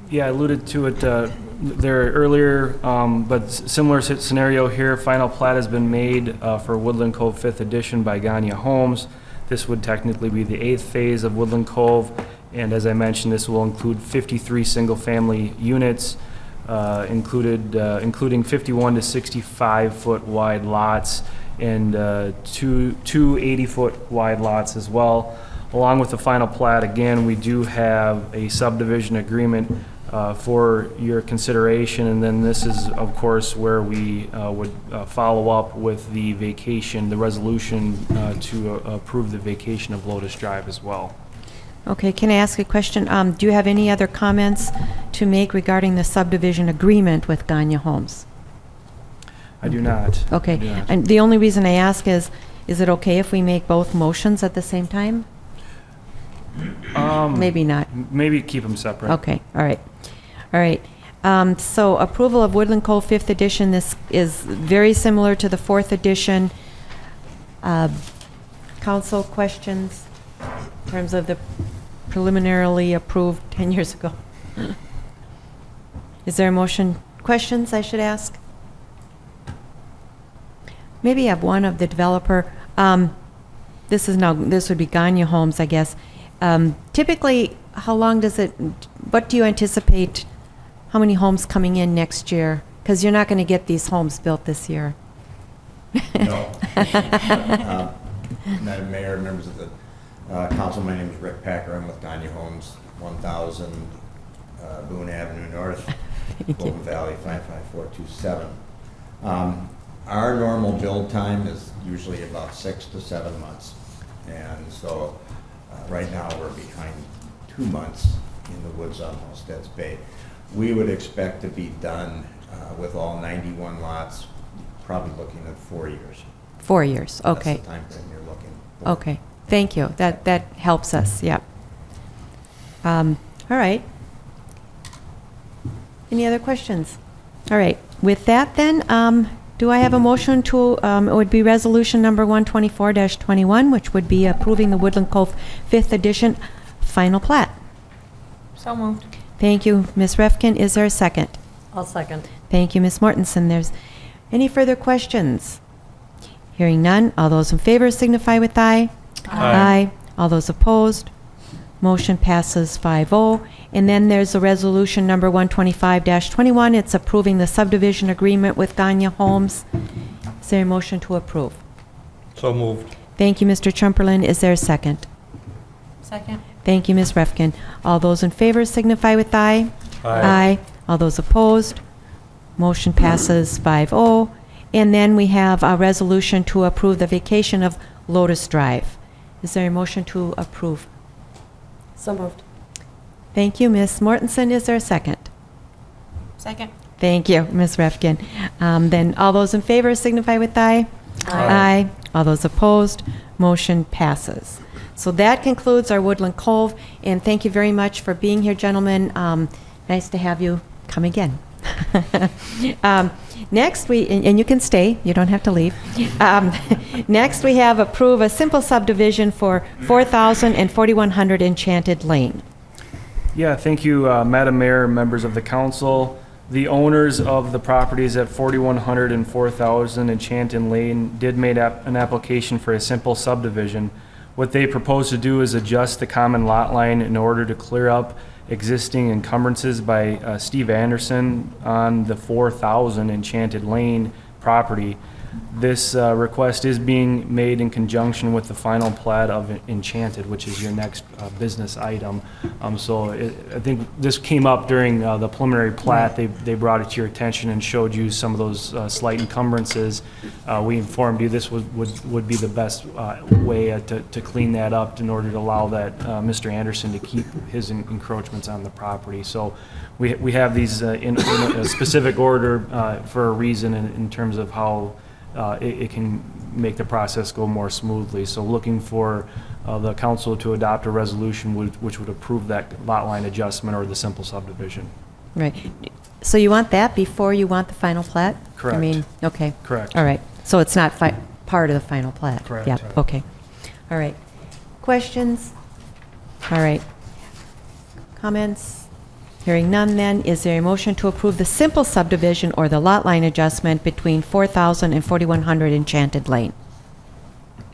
Yeah, I alluded to it there earlier, but similar scenario here. Final plat has been made for Woodland Cove 5th edition by Gagne Homes. This would technically be the 8th phase of Woodland Cove, and as I mentioned, this will include 53 single-family units, including 51 to 65-foot wide lots and two 80-foot wide lots as well. Along with the final plat, again, we do have a subdivision agreement for your consideration, and then this is, of course, where we would follow up with the vacation, the resolution to approve the vacation of Lotus Drive as well. Okay, can I ask a question? Do you have any other comments to make regarding the subdivision agreement with Gagne Homes? I do not. Okay, I do not. and the only reason I ask is it okay if we make both motions at the same time? Maybe not. Maybe keep them separate. Okay, all right. All right. So approval of Woodland Cove 5th edition, this is very similar to the 4th edition. Council questions in terms of the preliminarily approved 10 years ago? Is there a motion? Questions I should ask? Maybe have one of the developer. This would be Gagne Homes, I guess. Typically, how long does it, what do you anticipate, how many homes coming in next year? Because you're not going to get these homes built this year. No. Madam Mayor, members of the council, my name is Rick Packer. I'm with Gagne Homes, 1000 Boone Avenue North, Golden Valley 55427. Our normal build time is usually about 6 to 7 months. And so right now we're behind 2 months in the woods almost. That's Bay. We would expect to be done with all 91 lots, probably looking at 4 years. 4 years, okay. That's the time frame you're looking for. Okay, thank you. That helps us, yeah. All right. Any other questions? All right, with that then, do I have a motion to, it would be resolution number 124-21, which would be approving the Woodland Cove 5th edition final plat. So moved. Thank you, Ms. Refkin. Is there a second? I'll second. Thank you, Ms. Mortensen. There's any further questions? Hearing none, all those in favor signify with aye. Aye. All those opposed, motion passes 5-0. And then there's a resolution number 125-21. It's approving the subdivision agreement with Gagne Homes. Is there a motion to approve? So moved. Thank you, Mr. Chumperland. Is there a second? Second. Thank you, Ms. Refkin. All those in favor signify with aye. Aye. All those opposed, motion passes 5-0. And then we have a resolution to approve the vacation of Lotus Drive. Is there a motion to approve? So moved. Thank you, Ms. Mortensen. Is there a second? Second. Thank you, Ms. Refkin. Then all those in favor signify with aye. Aye. All those opposed, motion passes. So that concludes our Woodland Cove, and thank you very much for being here, gentlemen. Nice to have you come again. Next, and you can stay, you don't have to leave. Next, we have approve a simple subdivision for 4,000 and 4,100 Enchanted Lane. Yeah, thank you, Madam Mayor, members of the council. The owners of the properties at 4,100 and 4,000 Enchanted Lane did make an application for a simple subdivision. What they propose to do is adjust the common lot line in order to clear up existing encumbrances by Steve Anderson on the 4,000 Enchanted Lane property. This request is being made in conjunction with the final plat of Enchanted, which is your next business item. I think this came up during the preliminary plat. They brought it to your attention and showed you some of those slight encumbrances. We informed you this would be the best way to clean that up in order to allow that Mr. Anderson to keep his encroachments on the property. So we have these in a specific order for a reason in terms of how it can make the process go more smoothly. So looking for the council to adopt a resolution which would approve that lot line adjustment or the simple subdivision. Right. So you want that before you want the final plat? Correct. I mean, okay. Correct. All right. So it's not part of the final plat? Correct. Yeah, okay. All right. Questions? All right. Comments? Hearing none then, is there a motion to approve the simple subdivision or the lot line adjustment between 4,000 and 4,100 Enchanted Lane?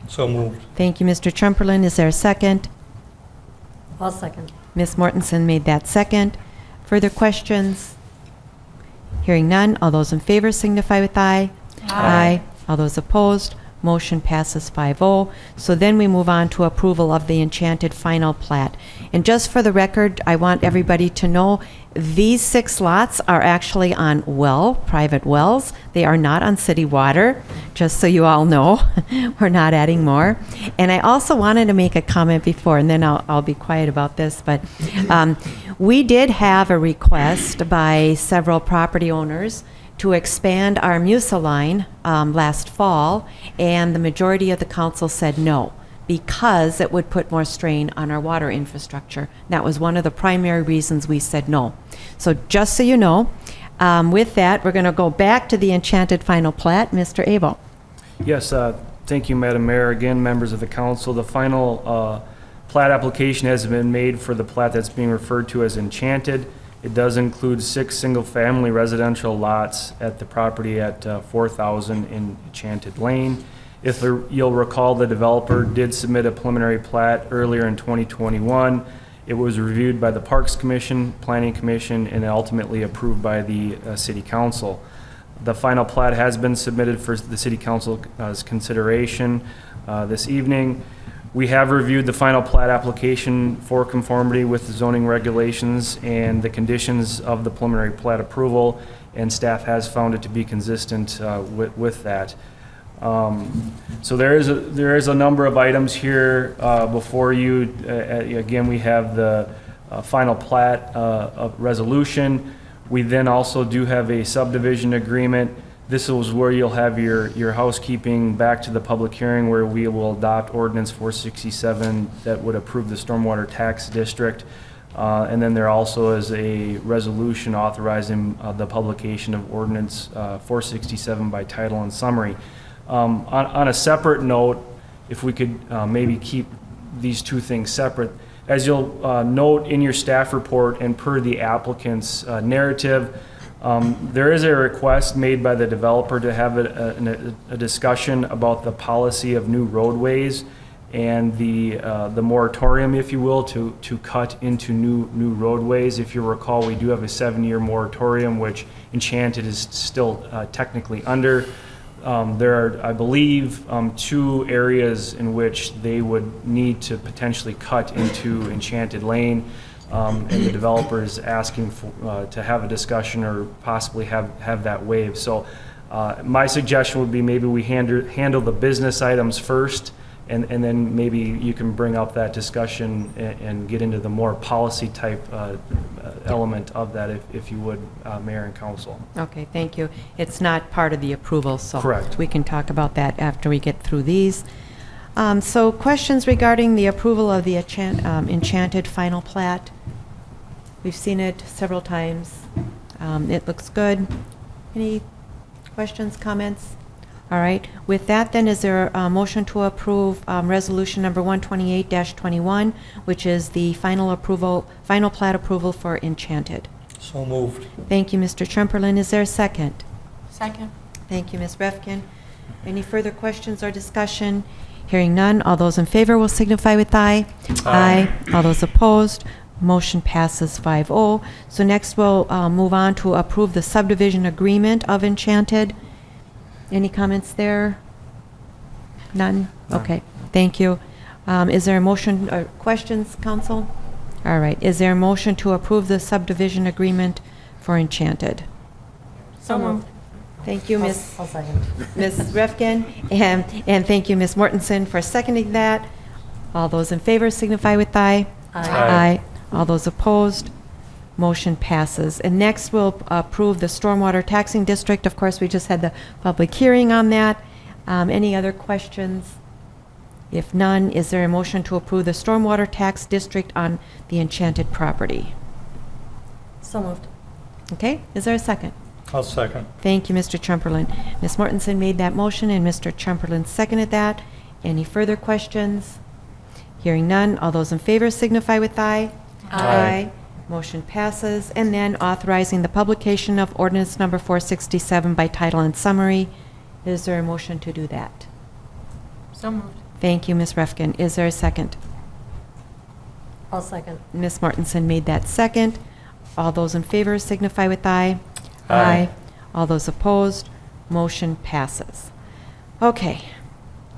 So moved. Thank you, Mr. Trumperlin. Is there a second? I'll second. Ms. Mortensen made that second. Further questions? Hearing none, all those in favor signify with aye. Aye. All those opposed, motion passes 5-0. So then we move on to approval of the Enchanted final plat. And just for the record, I want everybody to know these 6 lots are actually on private wells. They are not on city water, just so you all know. We're not adding more. And I also wanted to make a comment before, and then I'll be quiet about this, but we did have a request by several property owners to expand our MUSA line last fall, and the majority of the council said no, because it would put more strain on our water infrastructure. That was one of the primary reasons we said no. So just so you know, with that, we're going to go back to the Enchanted final plat. Mr. Abel. Yes, thank you, Madam Mayor. Again, members of the council, the final plat application has been made for the plat that's being referred to as Enchanted. It does include 6 single-family residential lots at the property at 4,000 in Enchanted Lane. If you'll recall, the developer did submit a preliminary plat earlier in 2021. It was reviewed by the Parks Commission, Planning Commission, and ultimately approved by the City Council. The final plat has been submitted for the City Council's consideration this evening. We have reviewed the final plat application for conformity with the zoning regulations and the conditions of the preliminary plat approval, and staff has found it to be consistent with that. So there is a number of items here before you. Again, we have the final plat of resolution. We then also do have a subdivision agreement. This is where you'll have your housekeeping back to the public hearing, where we will adopt ordinance 467 that would approve the stormwater tax district. And then there also is a resolution authorizing the publication of ordinance 467 by title and summary. On a separate note, if we could maybe keep these two things separate, as you'll note in your staff report and per the applicant's narrative, there is a request made by the developer to have a discussion about the policy of new roadways and the moratorium, if you will, to cut into new roadways. If you recall, we do have a 7-year moratorium, which Enchanted is still technically under. There are, I believe, 2 areas in which they would need to potentially cut into Enchanted Lane. And the developer is asking to have a discussion or possibly have that waived. So my suggestion would be maybe we handle the business items first, and then maybe you can bring up that discussion and get into the more policy type element of that, if you would, Mayor and Council. Okay, thank you. It's not part of the approval, so Correct. we can talk about that after we get through these. So questions regarding the approval of the Enchanted final plat? We've seen it several times. It looks good. Any questions, comments? All right. With that, then, is there a motion to approve resolution number 128-21, which is the final plat approval for Enchanted? So moved. Thank you, Mr. Trumperlin. Is there a second? Second. Thank you, Ms. Refkin. Any further questions or discussion? Hearing none, all those in favor will signify with aye. Aye. All those opposed, motion passes 5-0. So next we'll move on to approve the subdivision agreement of Enchanted. Any comments there? None? Okay, thank you. Is there a motion, questions, council? All right, is there a motion to approve the subdivision agreement for Enchanted? So moved. Thank you, Ms. I'll second. Ms. Refkin, and thank you, Ms. Mortensen, for seconding that. All those in favor signify with aye. Aye. All those opposed, motion passes. And next, we'll approve the Stormwater Taxing District. Of course, we just had the public hearing on that. Any other questions? If none, is there a motion to approve the Stormwater Tax District on the Enchanted property? So moved. Okay, is there a second? I'll second. Thank you, Mr. Chumperland. Ms. Mortensen made that motion, and Mr. Chumperland seconded that. Any further questions? Hearing none, all those in favor signify with aye. Aye. Motion passes. And then authorizing the publication of ordinance number 467 by title and summary. Is there a motion to do that? So moved. Thank you, Ms. Refkin. Is there a second? I'll second. Ms. Mortensen made that second. All those in favor signify with aye. Aye. All those opposed, motion passes. Okay,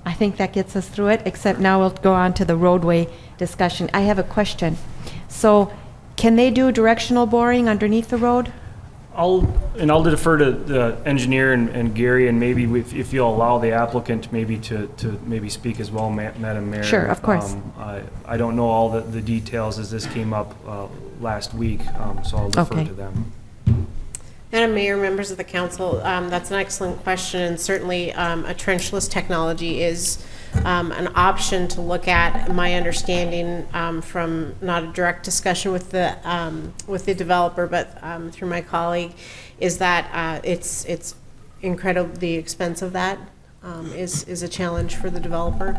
I think that gets us through it, except now we'll go on to the roadway discussion. I have a question. So, can they do directional boring underneath the road? I'll defer to the engineer and Gary, and maybe if you'll allow the applicant maybe to maybe speak as well, Madam Mayor. Sure, of course. I don't know all the details as this came up last week, so I'll defer Okay. to them. Madam Mayor, members of the council, that's an excellent question, and certainly a trenchless technology is an option to look at. My understanding from not a direct discussion with the developer, but through my colleague, is that it's incredibly expensive. That is a challenge for the developer,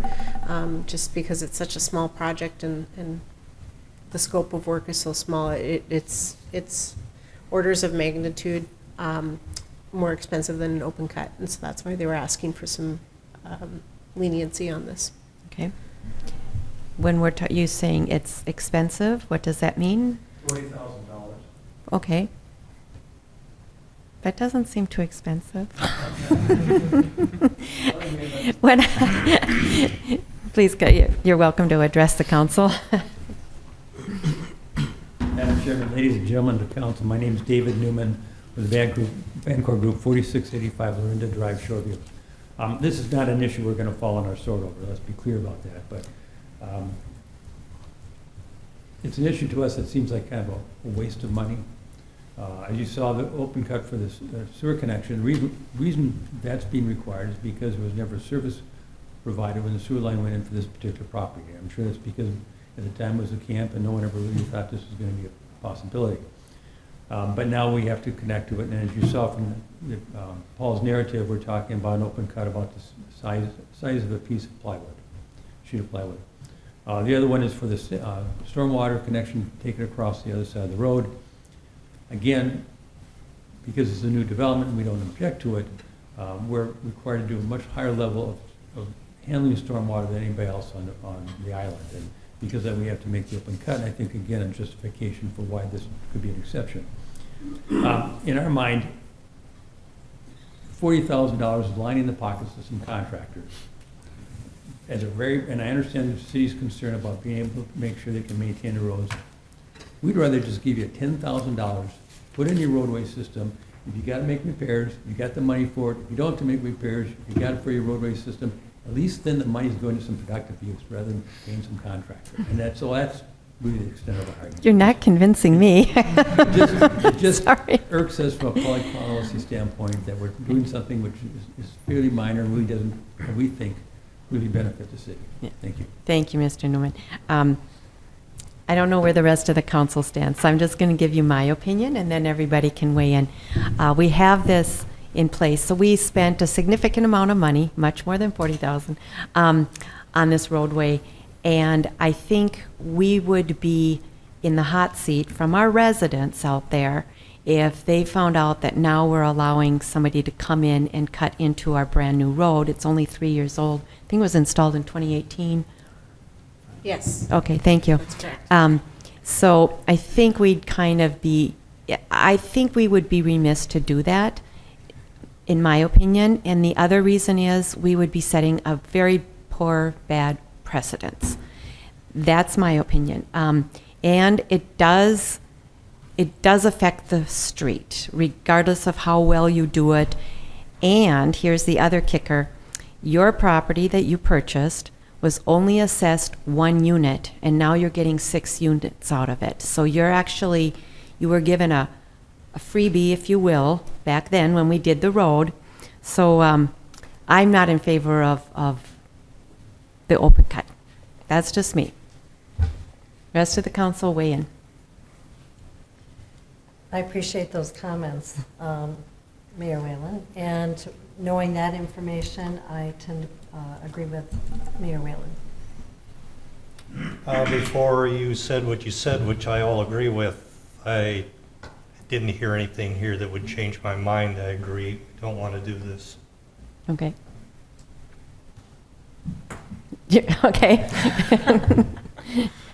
just because it's such a small project and the scope of work is so small. It's orders of magnitude more expensive than an open cut, and so that's why they were asking for some leniency on this. Okay. When we're you saying it's expensive, what does that mean? $40,000. Okay. That doesn't seem too expensive. When please, you're welcome to address the council. Madam Chairman, ladies and gentlemen of the council, my name is David Newman with the Vancouver Group, 4685 Lorinda Drive, Shoreview. This is not an issue we're going to fall on our sword over, let's be clear about that, but it's an issue to us that seems like kind of a waste of money. As you saw, the open cut for the sewer connection, the reason that's being required is because there was never a service provided when the sewer line went in for this particular property. I'm sure that's because at the time it was a camp and no one ever really thought this was going to be a possibility. But now we have to connect to it, and as you saw from Paul's narrative, we're talking about an open cut about the size of a piece of plywood, sheet of plywood. The other one is for the stormwater connection taken across the other side of the road. Again, because it's a new development and we don't object to it, we're required to do a much higher level of handling stormwater than anybody else on the island. And because then we have to make the open cut, and I think, again, a justification for why this could be an exception. In our mind, $40,000 is lining the pockets of some contractors. And I understand the city's concern about being able to make sure they can maintain the roads. We'd rather just give you $10,000, put in your roadway system. If you got to make repairs, you got the money for it. If you don't have to make repairs, you got it for your roadway system. At least then the money's going to some productive use rather than paying some contractor. And that's really the extent of our argument. You're not convincing me. It just Sorry. irks us from a public policy standpoint that we're doing something which is fairly minor and really doesn't, we think, really benefit the city. Yeah. Thank you. Thank you, Mr. Newman. I don't know where the rest of the council stands, so I'm just going to give you my opinion, and then everybody can weigh in. We have this in place, so we spent a significant amount of money, much more than $40,000, on this roadway, and I think we would be in the hot seat from our residents out there if they found out that now we're allowing somebody to come in and cut into our brand-new road. It's only 3 years old. I think it was installed in 2018. Yes. Okay, thank you. That's correct. So I think we'd kind of be, I think we would be remiss to do that. in my opinion. And the other reason is we would be setting a very poor, bad precedence. That's my opinion. And it does affect the street, regardless of how well you do it. And here's the other kicker. Your property that you purchased was only assessed 1 unit, and now you're getting 6 units out of it. So you were given a freebie, if you will, back then when we did the road. So I'm not in favor of the open cut. That's just me. Rest of the council weigh in. I appreciate those comments, Mayor Whalen. And knowing that information, I tend to agree with Mayor Whalen. Before you said what you said, which I all agree with, I didn't hear anything here that would change my mind. I agree. Don't want to do this. Okay. Okay.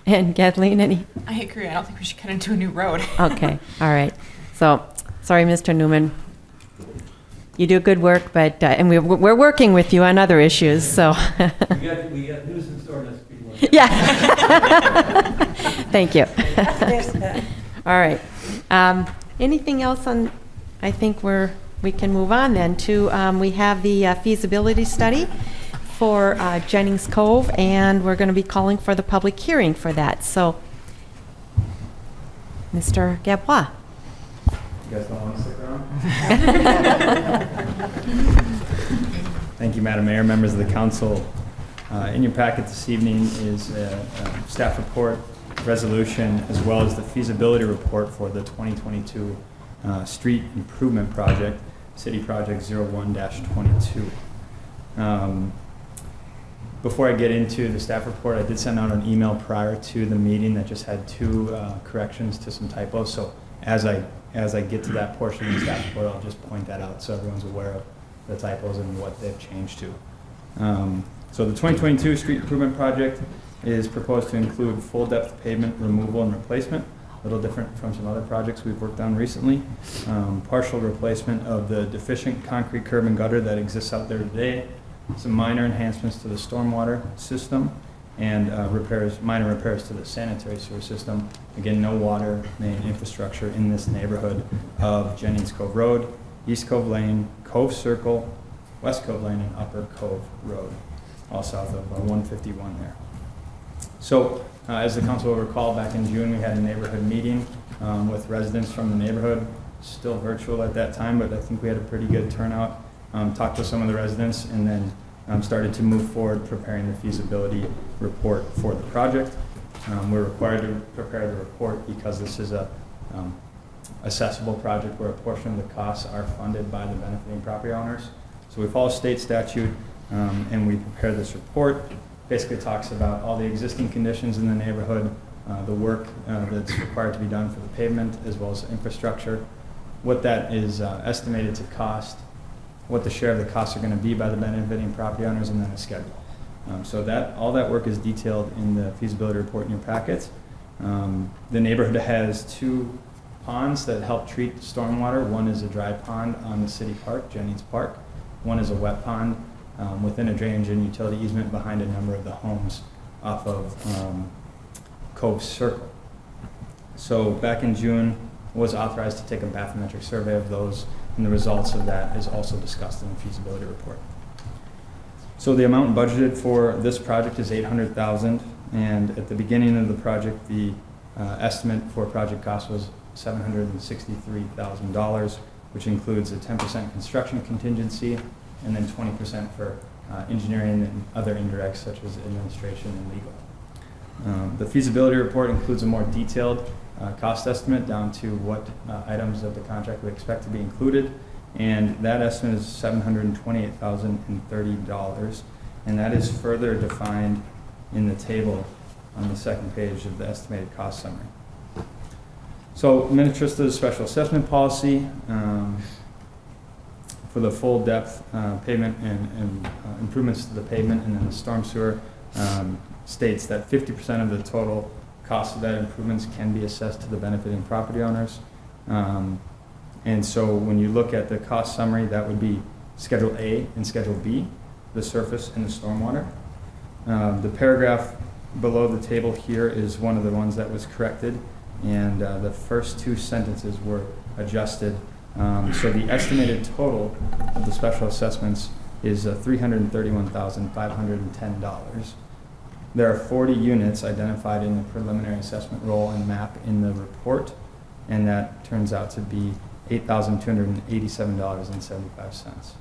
And Kathleen, any? I agree. I don't think we should cut into a new road. Okay, all right. So, sorry, Mr. Newman. You do good work, but, and we're working with you on other issues, so. We got news in store next week. Yeah. Thank you. All right. Anything else on, I think we can move on then to, we have the feasibility study for Jennings Cove, and we're going to be calling for the public hearing for that. So, Mr. Gabois. You guys don't want to stick around? Thank you, Madam Mayor, members of the council. In your packet this evening is a staff report, resolution, as well as the feasibility report for the 2022 street improvement project, City Project 01-22. Before I get into the staff report, I did send out an email prior to the meeting that just had 2 corrections to some typos. So as I get to that portion of the staff report, I'll just point that out so everyone's aware of the typos and what they've changed to. So the 2022 street improvement project is proposed to include full depth pavement removal and replacement, a little different from some other projects we've worked on recently. Partial replacement of the deficient concrete curb and gutter that exists out there today, some minor enhancements to the stormwater system, and minor repairs to the sanitary sewer system. Again, no water main infrastructure in this neighborhood of Jennings Cove Road, East Cove Lane, Cove Circle, West Cove Lane, and Upper Cove Road, all south of 151 there. So, as the council will recall, back in June we had a neighborhood meeting with residents from the neighborhood, still virtual at that time, but I think we had a pretty good turnout. Talked to some of the residents, and then started to move forward preparing the feasibility report for the project. We're required to prepare the report because this is a assessable project where a portion of the costs are funded by the benefiting property owners. So we follow state statute and we prepare this report. Basically talks about all the existing conditions in the neighborhood, the work that's required to be done for the pavement as well as infrastructure, what that is estimated to cost, what the share of the costs are going to be by the benefiting property owners, and then a schedule. So all that work is detailed in the feasibility report in your packets. The neighborhood has 2 ponds that help treat stormwater. One is a dry pond on the city park, Jennings Park. One is a wet pond within a drainage and utility easement behind a number of the homes off of Cove Circle. So back in June, was authorized to take a bathymetric survey of those, and the results of that is also discussed in the feasibility report. So the amount budgeted for this project is $800,000, and at the beginning of the project, the estimate for project cost was $763,000, which includes a 10% construction contingency and then 20% for engineering and other indirects such as administration and legal. The feasibility report includes a more detailed cost estimate down to what items of the contract we expect to be included, and that estimate is $728,030, and that is further defined in the table on the second page of the estimated cost summary. So Minnetrista's special assessment policy for the full depth pavement and improvements to the pavement and then the storm sewer states that 50% of the total cost of that improvements can be assessed to the benefiting property owners. And so when you look at the cost summary, that would be Schedule A and Schedule B, the surface and the stormwater. The paragraph below the table here is one of the ones that was corrected, and the first two sentences were adjusted. So the estimated total of the special assessments is $331,510. There are 40 units identified in the preliminary assessment roll and map in the report, and that turns out to be $8,287.75.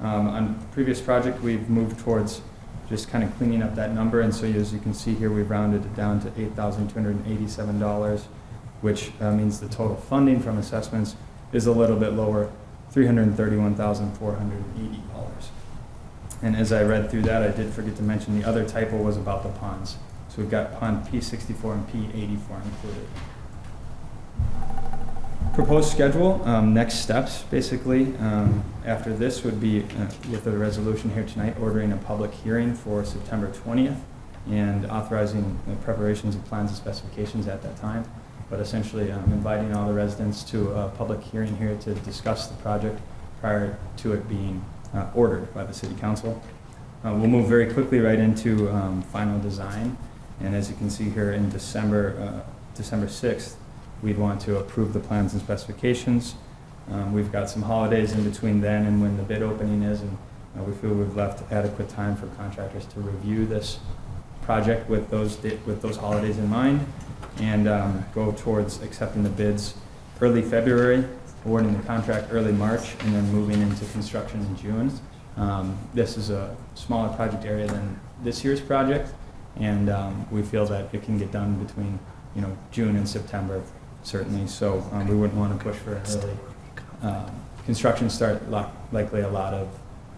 On previous project, we've moved towards just kind of cleaning up that number, and so as you can see here, we've rounded it down to $8,287, which means the total funding from assessments is a little bit lower, $331,480. And as I read through that, I did forget to mention the other typo was about the ponds. So we've got pond P64 and P84 included. Proposed schedule, next steps, basically, after this would be, with the resolution here tonight, ordering a public hearing for September 20th and authorizing the preparations of plans and specifications at that time. But essentially, inviting all the residents to a public hearing here to discuss the project prior to it being ordered by the City Council. We'll move very quickly right into final design. And as you can see here in December 6th, we'd want to approve the plans and specifications. We've got some holidays in between then and when the bid opening is, and we feel we've left adequate time for contractors to review this project with those holidays in mind, and go towards accepting the bids early February, awarding the contract early March, and then moving into construction in June. This is a smaller project area than this year's project, and we feel that it can get done between June and September, certainly. So we wouldn't want to push for an early construction start. Likely a lot of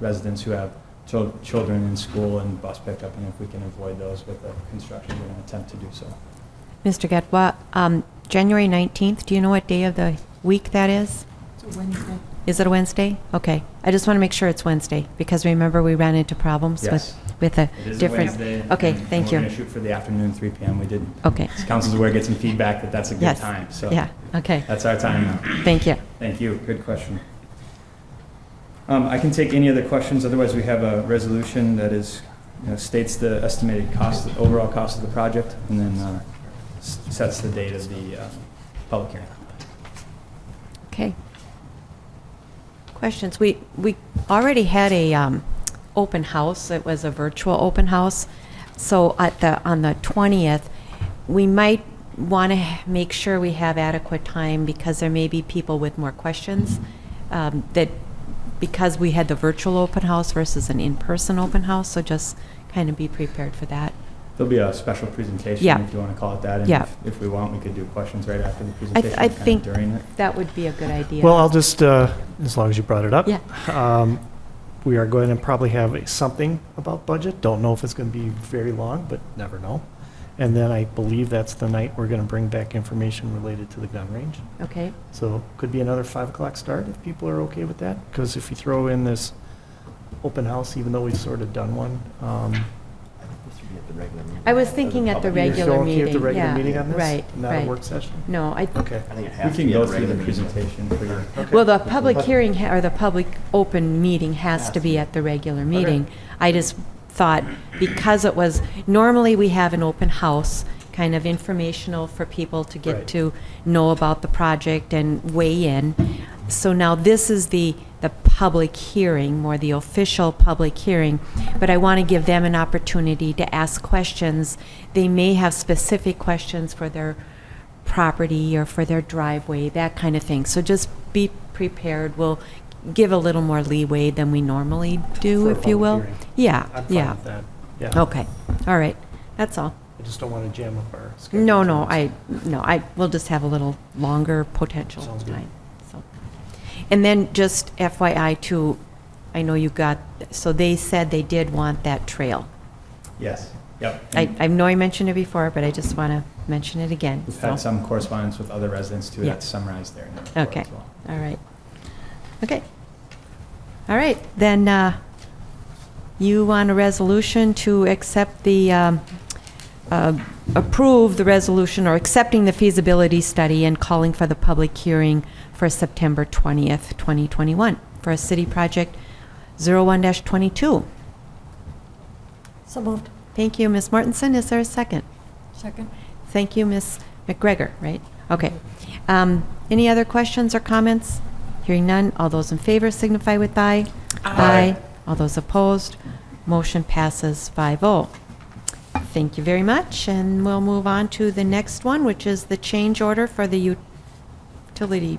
residents who have children in school and bus pickup, and if we can avoid those with the construction, we're going to attempt to do so. Mr. Getwa, January 19th, do you know what day of the week that is? It's a Wednesday. Is it a Wednesday? Okay. I just want to make sure it's Wednesday, because remember we ran into problems Yes. with a It is different. a Wednesday. Okay, and thank we're you. going to shoot for the afternoon, 3 p.m. We did. Okay. As council's aware, get some feedback that that's a good Yes. time. So Yeah, okay. that's our time now. Thank you. Thank you. Good question. I can take any other questions. Otherwise, we have a resolution that is states the estimated cost, the overall cost of the project, and then sets the date of the public hearing. Okay. Questions? We already had a open house. It was a virtual open house. So on the 20th, we might want to make sure we have adequate time, because there may be people with more questions because we had the virtual open house versus an in-person open house. So just kind of be prepared for that. There'll be a special presentation, Yeah. if you want to call it that. And Yeah. if we want, we could do questions right after the presentation. I kind of think during it. that would be a good idea. Well, I'll just, as long as you brought it up. Yeah. We are going to probably have something about budget. Don't know if it's going to be very long, but never know. And then I believe that's the night we're going to bring back information related to the gun range. Okay. So could be another 5 o'clock start if people are okay with that. Because if you throw in this open house, even though we've sort of done one, I was thinking at the regular meeting. You're still okay at the regular Yeah, meeting on this? Right, Not right. a work session? No, Okay. We can go through the presentation for your. Well, the public hearing or the public open meeting has to be at the regular meeting. I just thought, because it was, normally we have an open house, kind of informational for people to get Right. to know about the project and weigh in. So now this is the public hearing, more the official public hearing, but I want to give them an opportunity to ask questions. They may have specific questions for their property or for their driveway, that kind of thing. So just be prepared. We'll give a little more leeway than we normally do, For a if you public will. hearing. Yeah, I'm fine yeah. with that. Yeah. Okay, all right, that's all. I just don't want to jam up our schedule. No, we'll just have a little longer potential Sounds good. time, so. And then just FYI too, I know you got, so they said they did want that trail. Yes, yep. I know I mentioned it before, but I just want to mention it again. We've so. had some correspondence with other residents too, Yeah. that's summarized there in the report Okay, as well. all right. Okay. All right, then you want a resolution to accept the approve the resolution or accepting the feasibility study and calling for the public hearing for September 20th, 2021 for a city project 01-22. So moved. Thank you, Ms. Mortensen. Is there a second? Second. Thank you, Ms. McGregor, right? Okay. Any other questions or comments? Hearing none, all those in favor signify with aye. Aye. All those opposed, motion passes 5-0. Thank you very much, and we'll move on to the next one, which is the change order for the utility,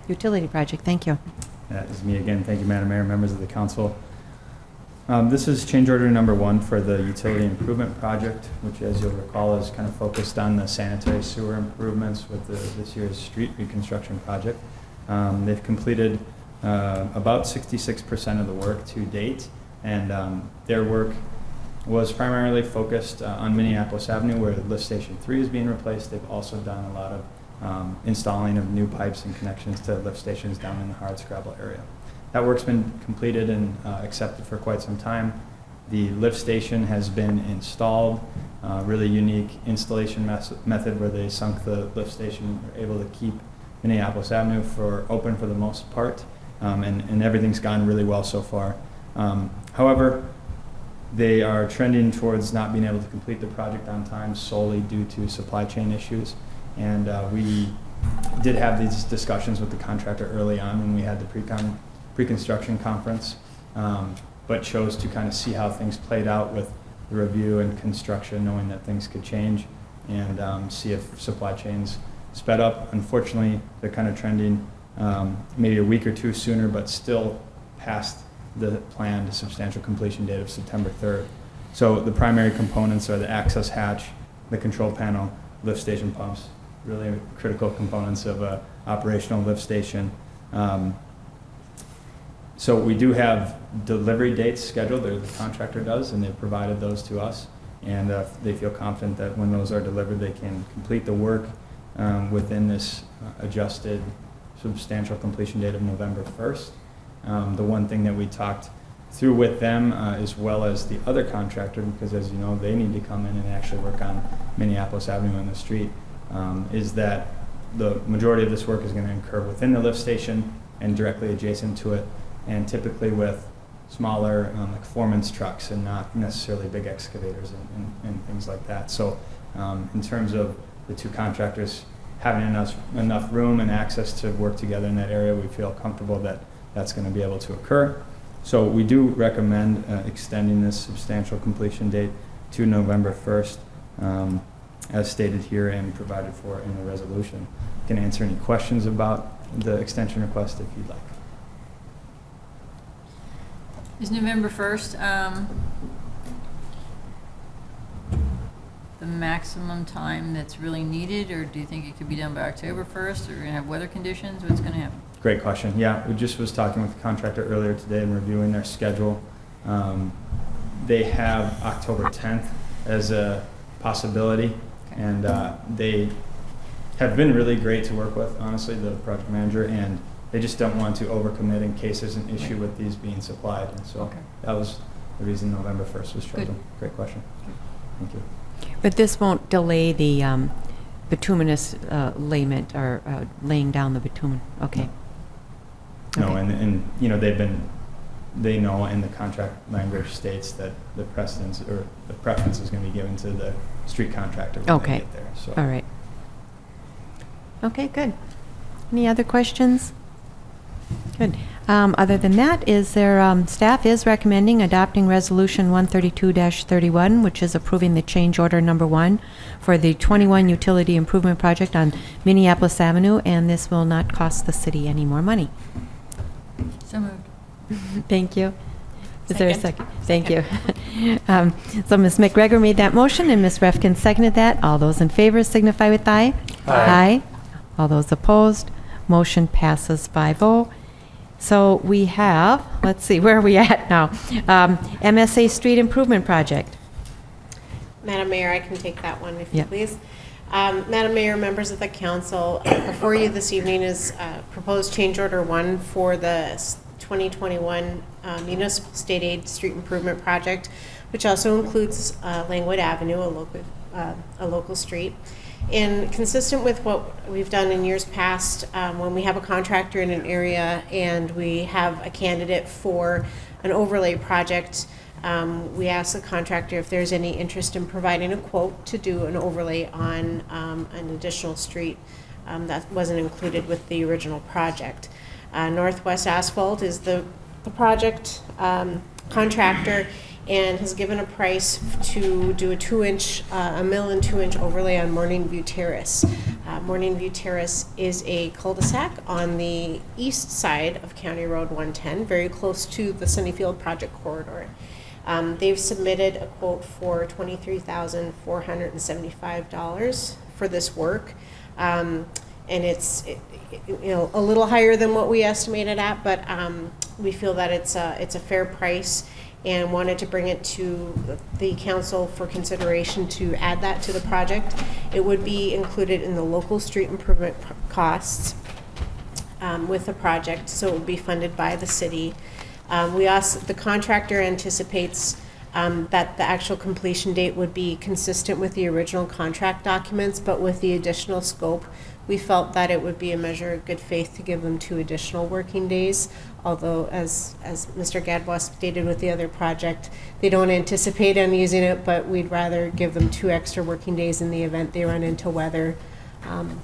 utility project. Thank you. That is me again. Thank you, Madam Mayor, members of the council. This is change order number 1 for the utility improvement project, which, as you'll recall, is kind of focused on the sanitary sewer improvements with this year's street reconstruction project. They've completed about 66% of the work to date, and their work was primarily focused on Minneapolis Avenue, where lift station 3 is being replaced. They've also done a lot of installing of new pipes and connections to lift stations down in the Hardscrabble area. That work's been completed and accepted for quite some time. The lift station has been installed, really unique installation method where they sunk the lift station, were able to keep Minneapolis Avenue open for the most part, and everything's gone really well so far. However, they are trending towards not being able to complete the project on time solely due to supply chain issues. And we did have these discussions with the contractor early on when we had the pre-construction conference, but chose to kind of see how things played out with the review and construction, knowing that things could change, and see if supply chains sped up. Unfortunately, they're kind of trending maybe a week or two sooner, but still past the planned substantial completion date of September 3rd. So the primary components are the access hatch, the control panel, lift station pumps, really critical components of a operational lift station. So we do have delivery dates scheduled, or the contractor does, and they've provided those to us. And they feel confident that when those are delivered, they can complete the work within this adjusted substantial completion date of November 1st. The one thing that we talked through with them, as well as the other contractor, because as you know, they need to come in and actually work on Minneapolis Avenue and the street, is that the majority of this work is going to occur within the lift station and directly adjacent to it, and typically with smaller like foreman's trucks and not necessarily big excavators and things like that. So in terms of the two contractors having enough room and access to work together in that area, we feel comfortable that that's going to be able to occur. So we do recommend extending this substantial completion date to November 1st, as stated here and provided for in the resolution. I can answer any questions about the extension request if you'd like. Is November 1st the maximum time that's really needed, or do you think it could be done by October 1st, or we're going to have weather conditions? What's going to happen? Great question. Yeah, we just was talking with the contractor earlier today and reviewing their schedule. They have October 10th as a possibility, and they have been really great to work with, honestly, the project manager, and they just don't want to overcommit in case there's an issue with these being supplied. And so that was the reason November 1st was chosen. Great question. Thank you. But this won't delay the bituminous layment or laying down the bitumen. Okay. No, and you know, they know, and the contract language states that the preference is going to be given to the street contractor when they get there. So. All right. Okay, good. Any other questions? Good. Other than that, is there, staff is recommending adopting Resolution 132-31, which is approving the change order number 1 for the 21 utility improvement project on Minneapolis Avenue, and this will not cost the city any more money. So moved. Thank you. Is there a second? Thank you. So Ms. McGregor made that motion, and Ms. Refkin seconded that. All those in favor signify with aye. Aye. All those opposed, motion passes 5-0. So we have, let's see, where are we at now? MSA Street Improvement Project. Madam Mayor, I can take that one if you please. Madam Mayor, members of the council, before you this evening is proposed change order 1 for the 2021 municipal state aid street improvement project, which also includes Langwood Avenue, a local street. And consistent with what we've done in years past, when we have a contractor in an area and we have a candidate for an overlay project, we ask the contractor if there's any interest in providing a quote to do an overlay on an additional street that wasn't included with the original project. Northwest Asphalt is the project contractor and has given a price to do a mill and 2-inch overlay on Morning View Terrace. Morning View Terrace is a cul-de-sac on the east side of County Road 110, very close to the Sunnyfield project corridor. They've submitted a quote for $23,475 for this work. And it's a little higher than what we estimated at, but we feel that it's a fair price and wanted to bring it to the council for consideration to add that to the project. It would be included in the local street improvement costs with the project, so it would be funded by the city. The contractor anticipates that the actual completion date would be consistent with the original contract documents, but with the additional scope, we felt that it would be a measure of good faith to give them 2 additional working days. Although, as Mr. Gadbois stated with the other project, they don't anticipate on using it, but we'd rather give them 2 extra working days in the event they run into weather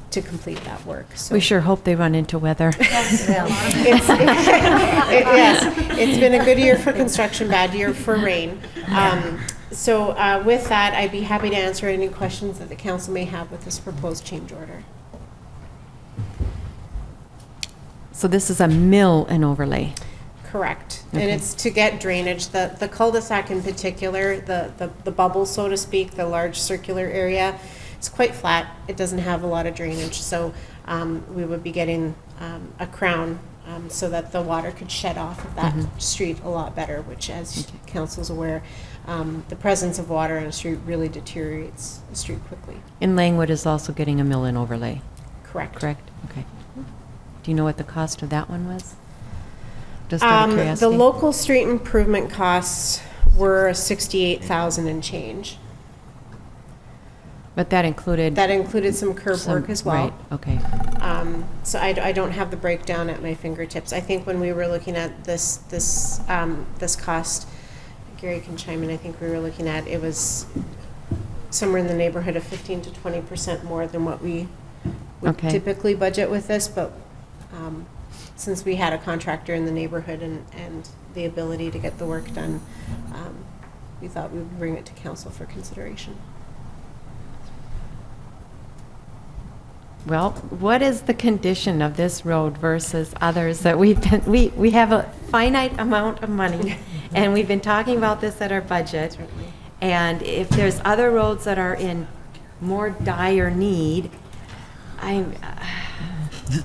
to complete that work. So We sure hope they run into weather. yes, it's been a good year for construction, bad year for rain. So with that, I'd be happy to answer any questions that the council may have with this proposed change order. So this is a mill and overlay. Correct. Okay. And it's to get drainage. The cul-de-sac in particular, the bubble, so to speak, the large circular area, it's quite flat. It doesn't have a lot of drainage. So we would be getting a crown so that the water could shed off of that street a lot better, which, as council's aware, the presence of water in a street really deteriorates the street quickly. And Langwood is also getting a mill and overlay. Correct. Correct? Okay. Do you know what the cost of that one was? Just out of The curiosity. local street improvement costs were $68,000 and change. But that included... That included some curb some- work as well. Right, okay. So I don't have the breakdown at my fingertips. I think when we were looking at this cost, Gary can chime in, I think we were looking at, it was somewhere in the neighborhood of 15 to 20% more than what we would Okay. typically budget with this, but since we had a contractor in the neighborhood and the ability to get the work done, we thought we would bring it to council for consideration. Well, what is the condition of this road versus others that we have a finite amount of money, and we've been talking about this at our budget. Certainly. And if there's other roads that are in more dire need,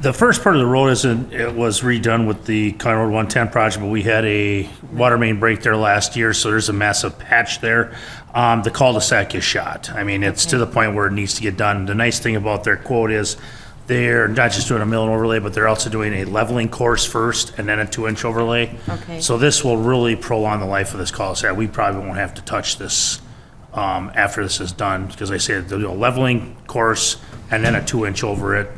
The first part of the road it was redone with the County Road 110 project, but we had a water main break there last year, so there's a massive patch there. The cul-de-sac is shot. I mean, it's to the point where it needs to get done. The nice thing about their quote is they're not just doing a mill and overlay, but they're also doing a leveling course first and then a 2-inch overlay. Okay. So this will really prolong the life of this cul-de-sac. We probably won't have to touch this after this is done, because I said they'll do a leveling course and then a 2-inch over it.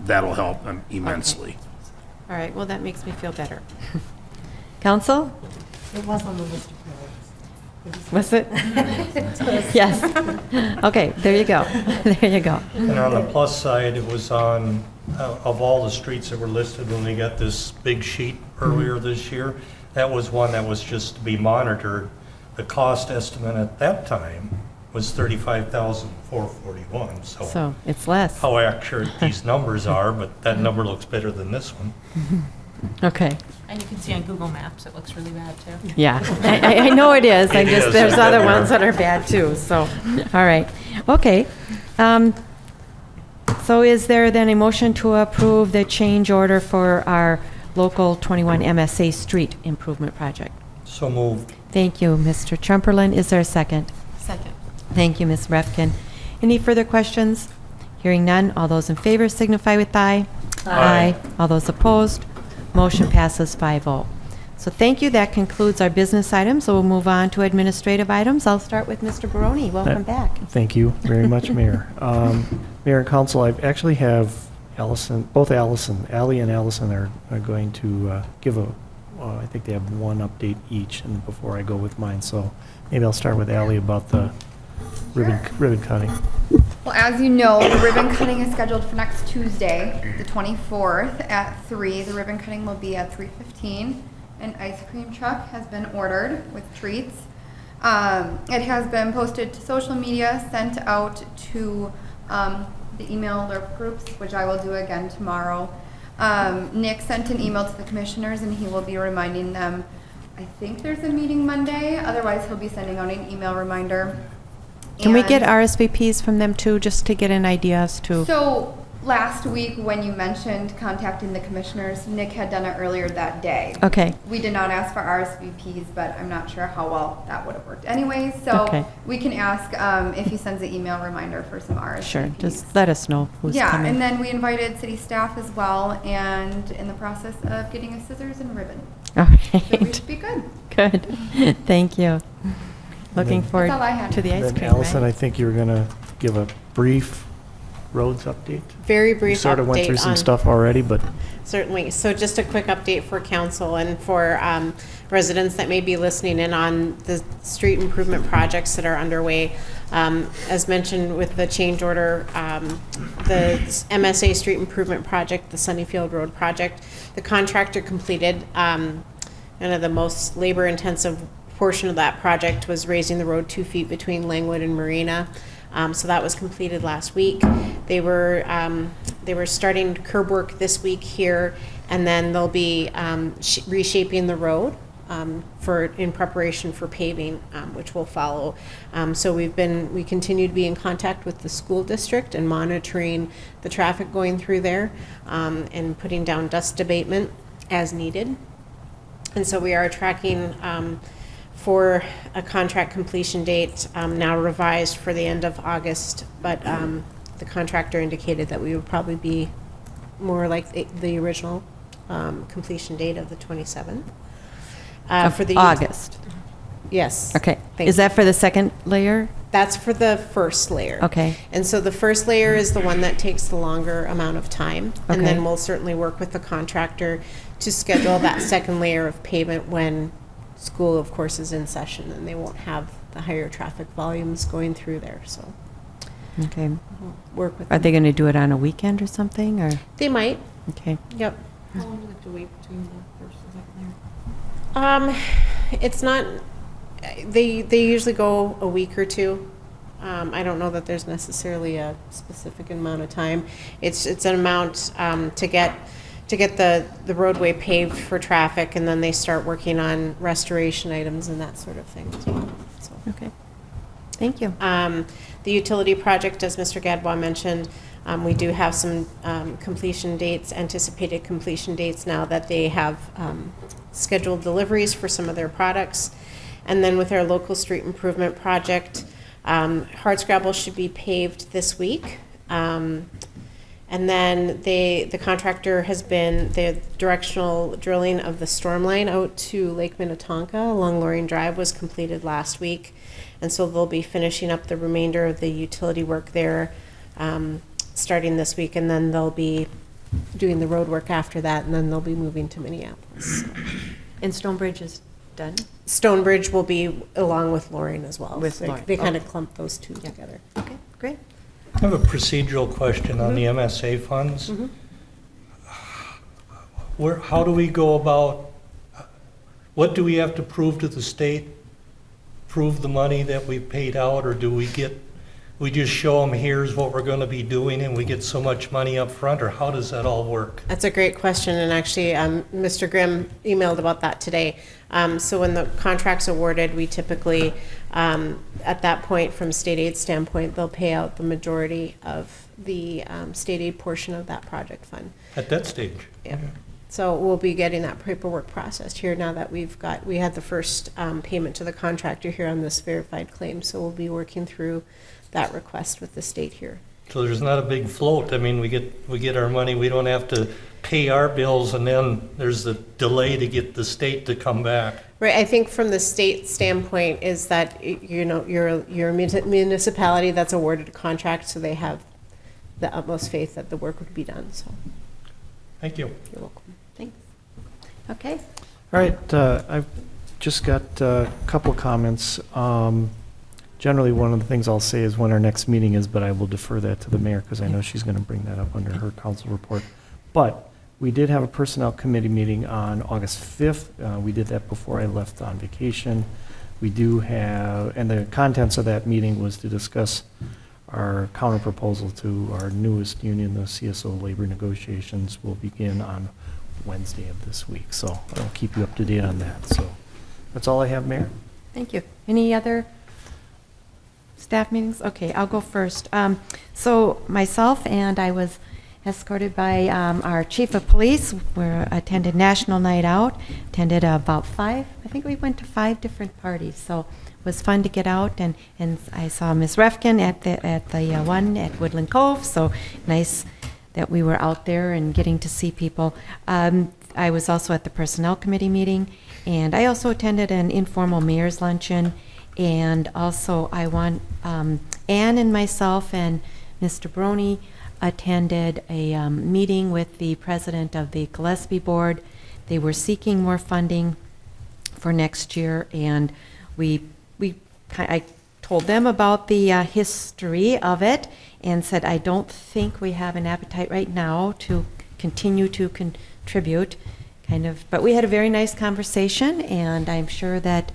That'll help immensely. all right, well, that makes me feel better. Council? It was on the list of priorities. Was it? Yes. Okay, there you go. There you go. And on the plus side, it was on, of all the streets that were listed when we got this big sheet earlier this year, that was one that was just to be monitored. The cost estimate at that time was $35,441. So it's less. How accurate these numbers are, but that number looks better than this one. Okay. And you can see on Google Maps, it looks really bad too. Yeah, I know it is. It is. There's I've other been there. ones that are bad too, so, all right. Okay. So is there then a motion to approve the change order for our local 21 MSA street improvement project? So moved. Thank you, Mr. Trumperlin. Is there a second? Second. Thank you, Ms. Refkin. Any further questions? Hearing none, all those in favor signify with aye. Aye. All those opposed, motion passes 5-0. So thank you. That concludes our business items. So we'll move on to administrative items. I'll start with Mr. Barone. Welcome back. Thank you very much, Mayor. Mayor and Council, I actually have Ally and Allison are going to give I think they have one update each, and before I go with mine. So maybe I'll start with Ally about the ribbon cutting. Well, as you know, the ribbon cutting is scheduled for next Tuesday, the 24th at 3. The ribbon cutting will be at 3:15. An ice cream truck has been ordered with treats. It has been posted to social media, sent out to the email alert groups, which I will do again tomorrow. Nick sent an email to the commissioners, and he will be reminding them. I think there's a meeting Monday. Otherwise, he'll be sending out an email reminder. Can we get And RSVPs from them too, just to get an idea as to? So last week, when you mentioned contacting the commissioners, Nick had done it earlier that day. Okay. We did not ask for RSVPs, but I'm not sure how well that would have worked anyway. So Okay. we can ask if he sends an email reminder for some RSVPs. Sure, just let us know who's Yeah, coming. and then we invited city staff as well, and in the process of getting us scissors and ribbon. All So we right. should be good. Good. Thank you. Looking forward all I had. to the ice Then cream. Allison, right? I think you were going to give a brief roads update. Very brief You sort of went update through some on- stuff already, but Certainly. So just a quick update for council and for residents that may be listening in on the street improvement projects that are underway. As mentioned with the change order, the MSA street improvement project, the Sunnyfield Road project, the contractor completed kind of the most labor-intensive portion of that project was raising the road 2 feet between Langwood and Marina. So that was completed last week. They were starting curb work this week here, and then they'll be reshaping the road in preparation for paving, which will follow. So we continue to be in contact with the school district and monitoring the traffic going through there, and putting down dust abatement as needed. And so we are tracking for a contract completion date, now revised for the end of August, but the contractor indicated that we would probably be more like the original completion date of the 27th. Of For the August. Yes. Okay. Thank Is you. that for the second layer? That's for the first layer. Okay. And so the first layer is the one that takes the longer amount of time. And Okay. then we'll certainly work with the contractor to schedule that second layer of pavement when school, of course, is in session, and they won't have the higher traffic volumes going through there, so. Okay. we'll Work with Are them. they going to do it on a weekend or something, or? They might, Okay. yep. How long do they have to wait between the first and second layer? It's not, they usually go a week or two. I don't know that there's necessarily a specific amount of time. It's an amount to get the roadway paved for traffic, and then they start working on restoration items and that sort of thing as well. So. Okay. Thank you. The utility project, as Mr. Gadbois mentioned, we do have some completion dates, anticipated completion dates now that they have scheduled deliveries for some of their products. And then with our local street improvement project, hardscrabble should be paved this week. And then the contractor has been, the directional drilling of the storm line out to Lake Minnetonka along Loring Drive was completed last week. And so they'll be finishing up the remainder of the utility work there starting this week. And then they'll be doing the road work after that, and then they'll be moving to Minneapolis. And Stonebridge is done? Stonebridge will be along with Loring as well. With So Loring, they kind of okay. clump those two together. Okay, great. I have a procedural question on the MSA funds. How do we go about, what do we have to prove to the state? Prove the money that we paid out, or do we just show them, here's what we're going to be doing, and we get so much money up front, or how does that all work? That's a great question, and actually, Mr. Grimm emailed about that today. So when the contract's awarded, we typically, at that point, from state aid standpoint, they'll pay out the majority of the state aid portion of that project fund. At that stage? Yeah. So we'll be getting that paperwork processed here now that we had the first payment to the contractor here on this verified claim. So we'll be working through that request with the state here. So there's not a big float. I mean, we get our money, we don't have to pay our bills, and then there's a delay to get the state to come back. Right, I think from the state standpoint is that, you know, you're a municipality that's awarded a contract, so they have the utmost faith that the work would be done, so. Thank you. You're welcome. Thanks. Okay. All right, I've just got a couple of comments. Generally, one of the things I'll say is when our next meeting is, but I will defer that to the mayor because I know she's going to bring that up under her council report. But we did have a personnel committee meeting on August 5th. We did that before I left on vacation. We do have, and the contents of that meeting was to discuss our counter proposal to our newest union, the CSO labor negotiations will begin on Wednesday of this week. So I'll keep you up to date on that. So that's all I have, Mayor. Thank you. Any other staff meetings? Okay, I'll go first. So myself and I was escorted by our chief of police. We attended National Night Out, attended about 5, I think we went to 5 different parties. So it was fun to get out, and I saw Ms. Refkin at the one at Woodland Cove, so nice that we were out there and getting to see people. I was also at the Personnel Committee meeting, and I also attended an informal mayor's luncheon, and also I want, Ann and myself and Mr. Brony attended a meeting with the president of the Gillespie Board. They were seeking more funding for next year, and I told them about the history of it and said, I don't think we have an appetite right now to continue to contribute, but we had a very nice conversation, and I'm sure that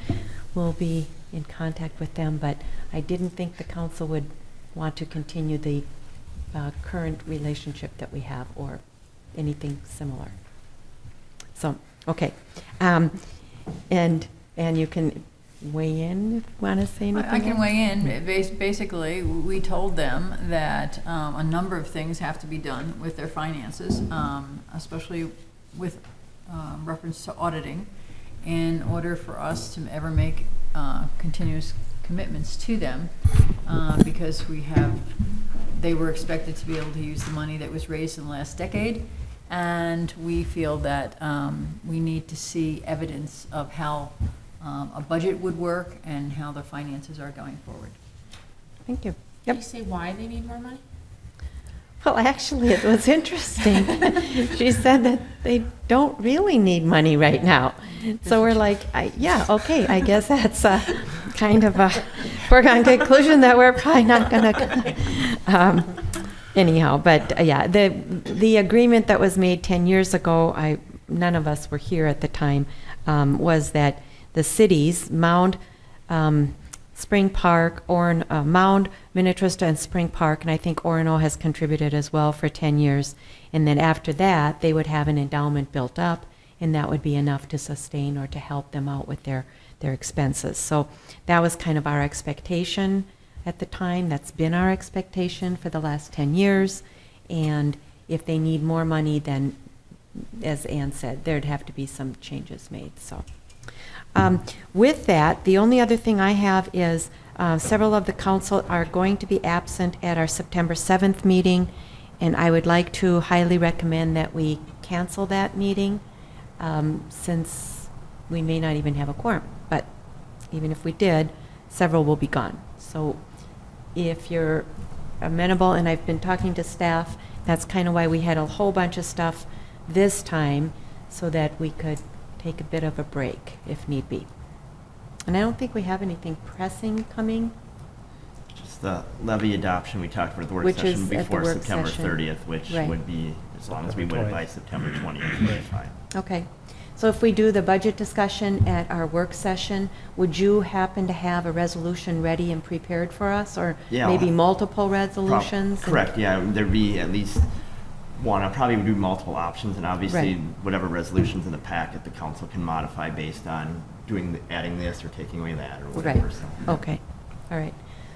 we'll be in contact with them, but I didn't think the council would want to continue the current relationship that we have or anything similar. So, okay. And you can weigh in if you want to say anything. I can else? weigh in. Basically, we told them that a number of things have to be done with their finances, especially with reference to auditing, in order for us to ever make continuous commitments to them, because they were expected to be able to use the money that was raised in the last decade, and we feel that we need to see evidence of how a budget would work and how the finances are going forward. Thank you. Did you say why they need more money? Well, actually, it was interesting. She said that they don't really need money right now. So we're like, yeah, okay, I guess that's kind of a foregone conclusion that we're probably not going to, anyhow. But yeah, the agreement that was made 10 years ago, none of us were here at the time, was that the cities, Mound, Spring Park, Mound, Minnetrista, and Spring Park, and I think Orono has contributed as well for 10 years. And then after that, they would have an endowment built up, and that would be enough to sustain or to help them out with their expenses. So that was kind of our expectation at the time. That's been our expectation for the last 10 years. And if they need more money, then, as Ann said, there'd have to be some changes made. So. With that, the only other thing I have is several of the council are going to be absent at our September 7th meeting, and I would like to highly recommend that we cancel that meeting, since we may not even have a quorum. But even if we did, several will be gone. So if you're amenable, and I've been talking to staff, that's kind of why we had a whole bunch of stuff this time, so that we could take a bit of a break if need be. And I don't think we have anything pressing coming. Just the levy adoption we talked about at the work Which session is at the before work September session. 30th, which Right. would be, as long as we win it by September 20th, would be fine. Okay. So if we do the budget discussion at our work session, would you happen to have a resolution ready and prepared for us? Or Yeah, maybe multiple resolutions? Correct, yeah, there'd be at least one. I'll probably do multiple options, and obviously Right. whatever resolutions in the packet the council can modify based on adding this or taking away that or whatever. Right. So. Okay. All right.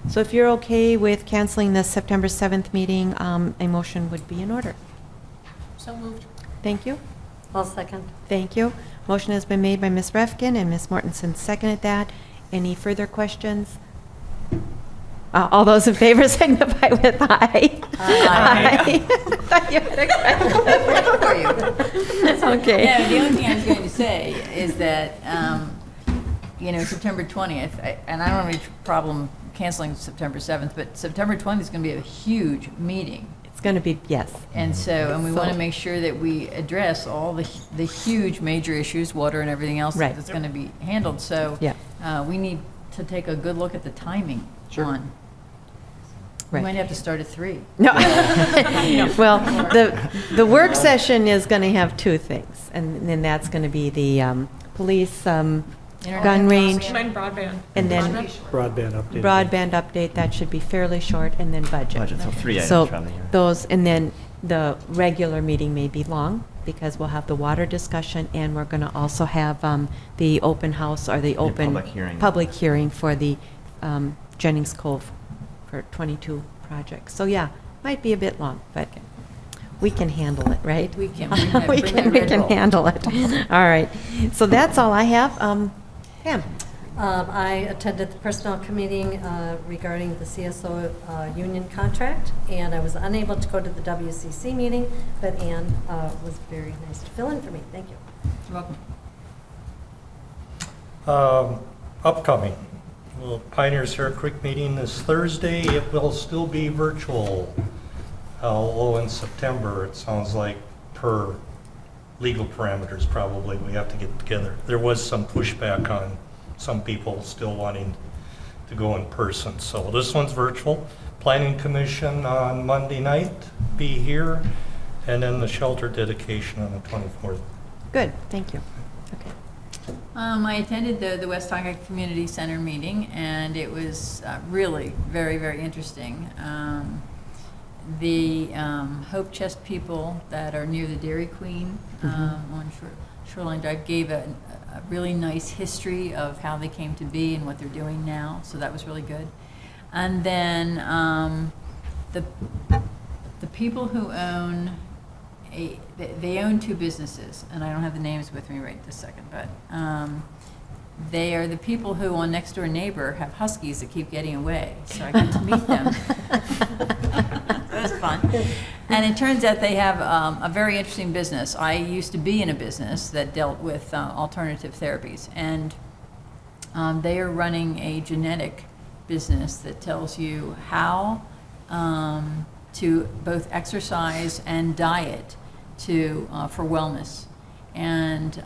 So if you're okay with canceling the September 7th meeting, a motion would be in order. So moved. Thank you. I'll second. Thank you. Motion has been made by Ms. Refkin, and Ms. Mortensen seconded that. Any further questions? All those in favor signify with aye. Aye. I thought you had a question. Okay. Yeah, the only thing I was going to say is that, September 20th, and I don't have any problem canceling September 7th, but September 20th is going to be a huge meeting. It's going to be, yes. And we want to make sure that we address all the huge major issues, water and everything else Right. that's going to be handled. So we need to take a good look at the timing on. We Right. might have to start at 3. No. Well, the work session is going to have two things, and then that's going to be the police gun range. Mine broadband. And then Broadband update. broadband update, that should be fairly short, and then budget. Budget, so 3 items So from the year. those, and then the regular meeting may be long, because we'll have the water discussion, and we're going to also have the open house, or the open public hearing. for the Jennings Cove for 22 projects. So yeah, might be a bit long, but we can handle it, right? We can. We can handle it. All right. So that's all I have. Pam? I attended the personnel committee regarding the CSO union contract, and I was unable to go to the WCC meeting, but Ann was very nice to fill in for me. Thank you. You're welcome. Upcoming, well, Pioneers Hair Creek meeting this Thursday. It will still be virtual. Although in September, it sounds like per legal parameters, probably, we have to get together. There was some pushback on some people still wanting to go in person. So this one's virtual. Planning Commission on Monday night, be here. And then the shelter dedication on the 24th. Good, thank you. Okay. I attended the West Tonga Community Center meeting, and it was really very, very interesting. The Hope Chest people that are near the Dairy Queen on Shoreline Drive gave a really nice history of how they came to be and what they're doing now, so that was really good. And then the people who own they own two businesses, and I don't have the names with me right this second, but they are the people who on Next Door Neighbor have huskies that keep getting away, so I got to meet them. That was fun. And it turns out they have a very interesting business. I used to be in a business that dealt with alternative therapies, and they are running a genetic business that tells you how to both exercise and diet for wellness. And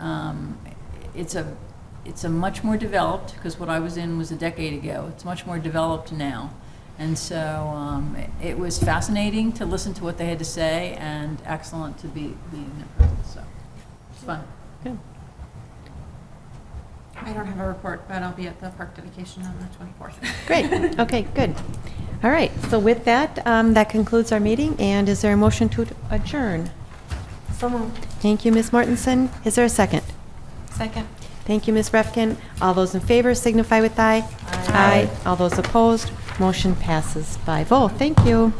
it's a much more developed, because what I was in was a decade ago. It's much more developed now. And so it was fascinating to listen to what they had to say, and excellent to be in their presence. So it's fun. Good. I don't have a report, but I'll be at the park dedication on the 24th. Great, okay, good. All right, so with that, that concludes our meeting, and is there a motion to adjourn? So moved. Thank you, Ms. Mortensen. Is there a second? Second. Thank you, Ms. Refkin. All those in favor signify with aye. Aye. All those opposed, motion passes 5-0. Thank you.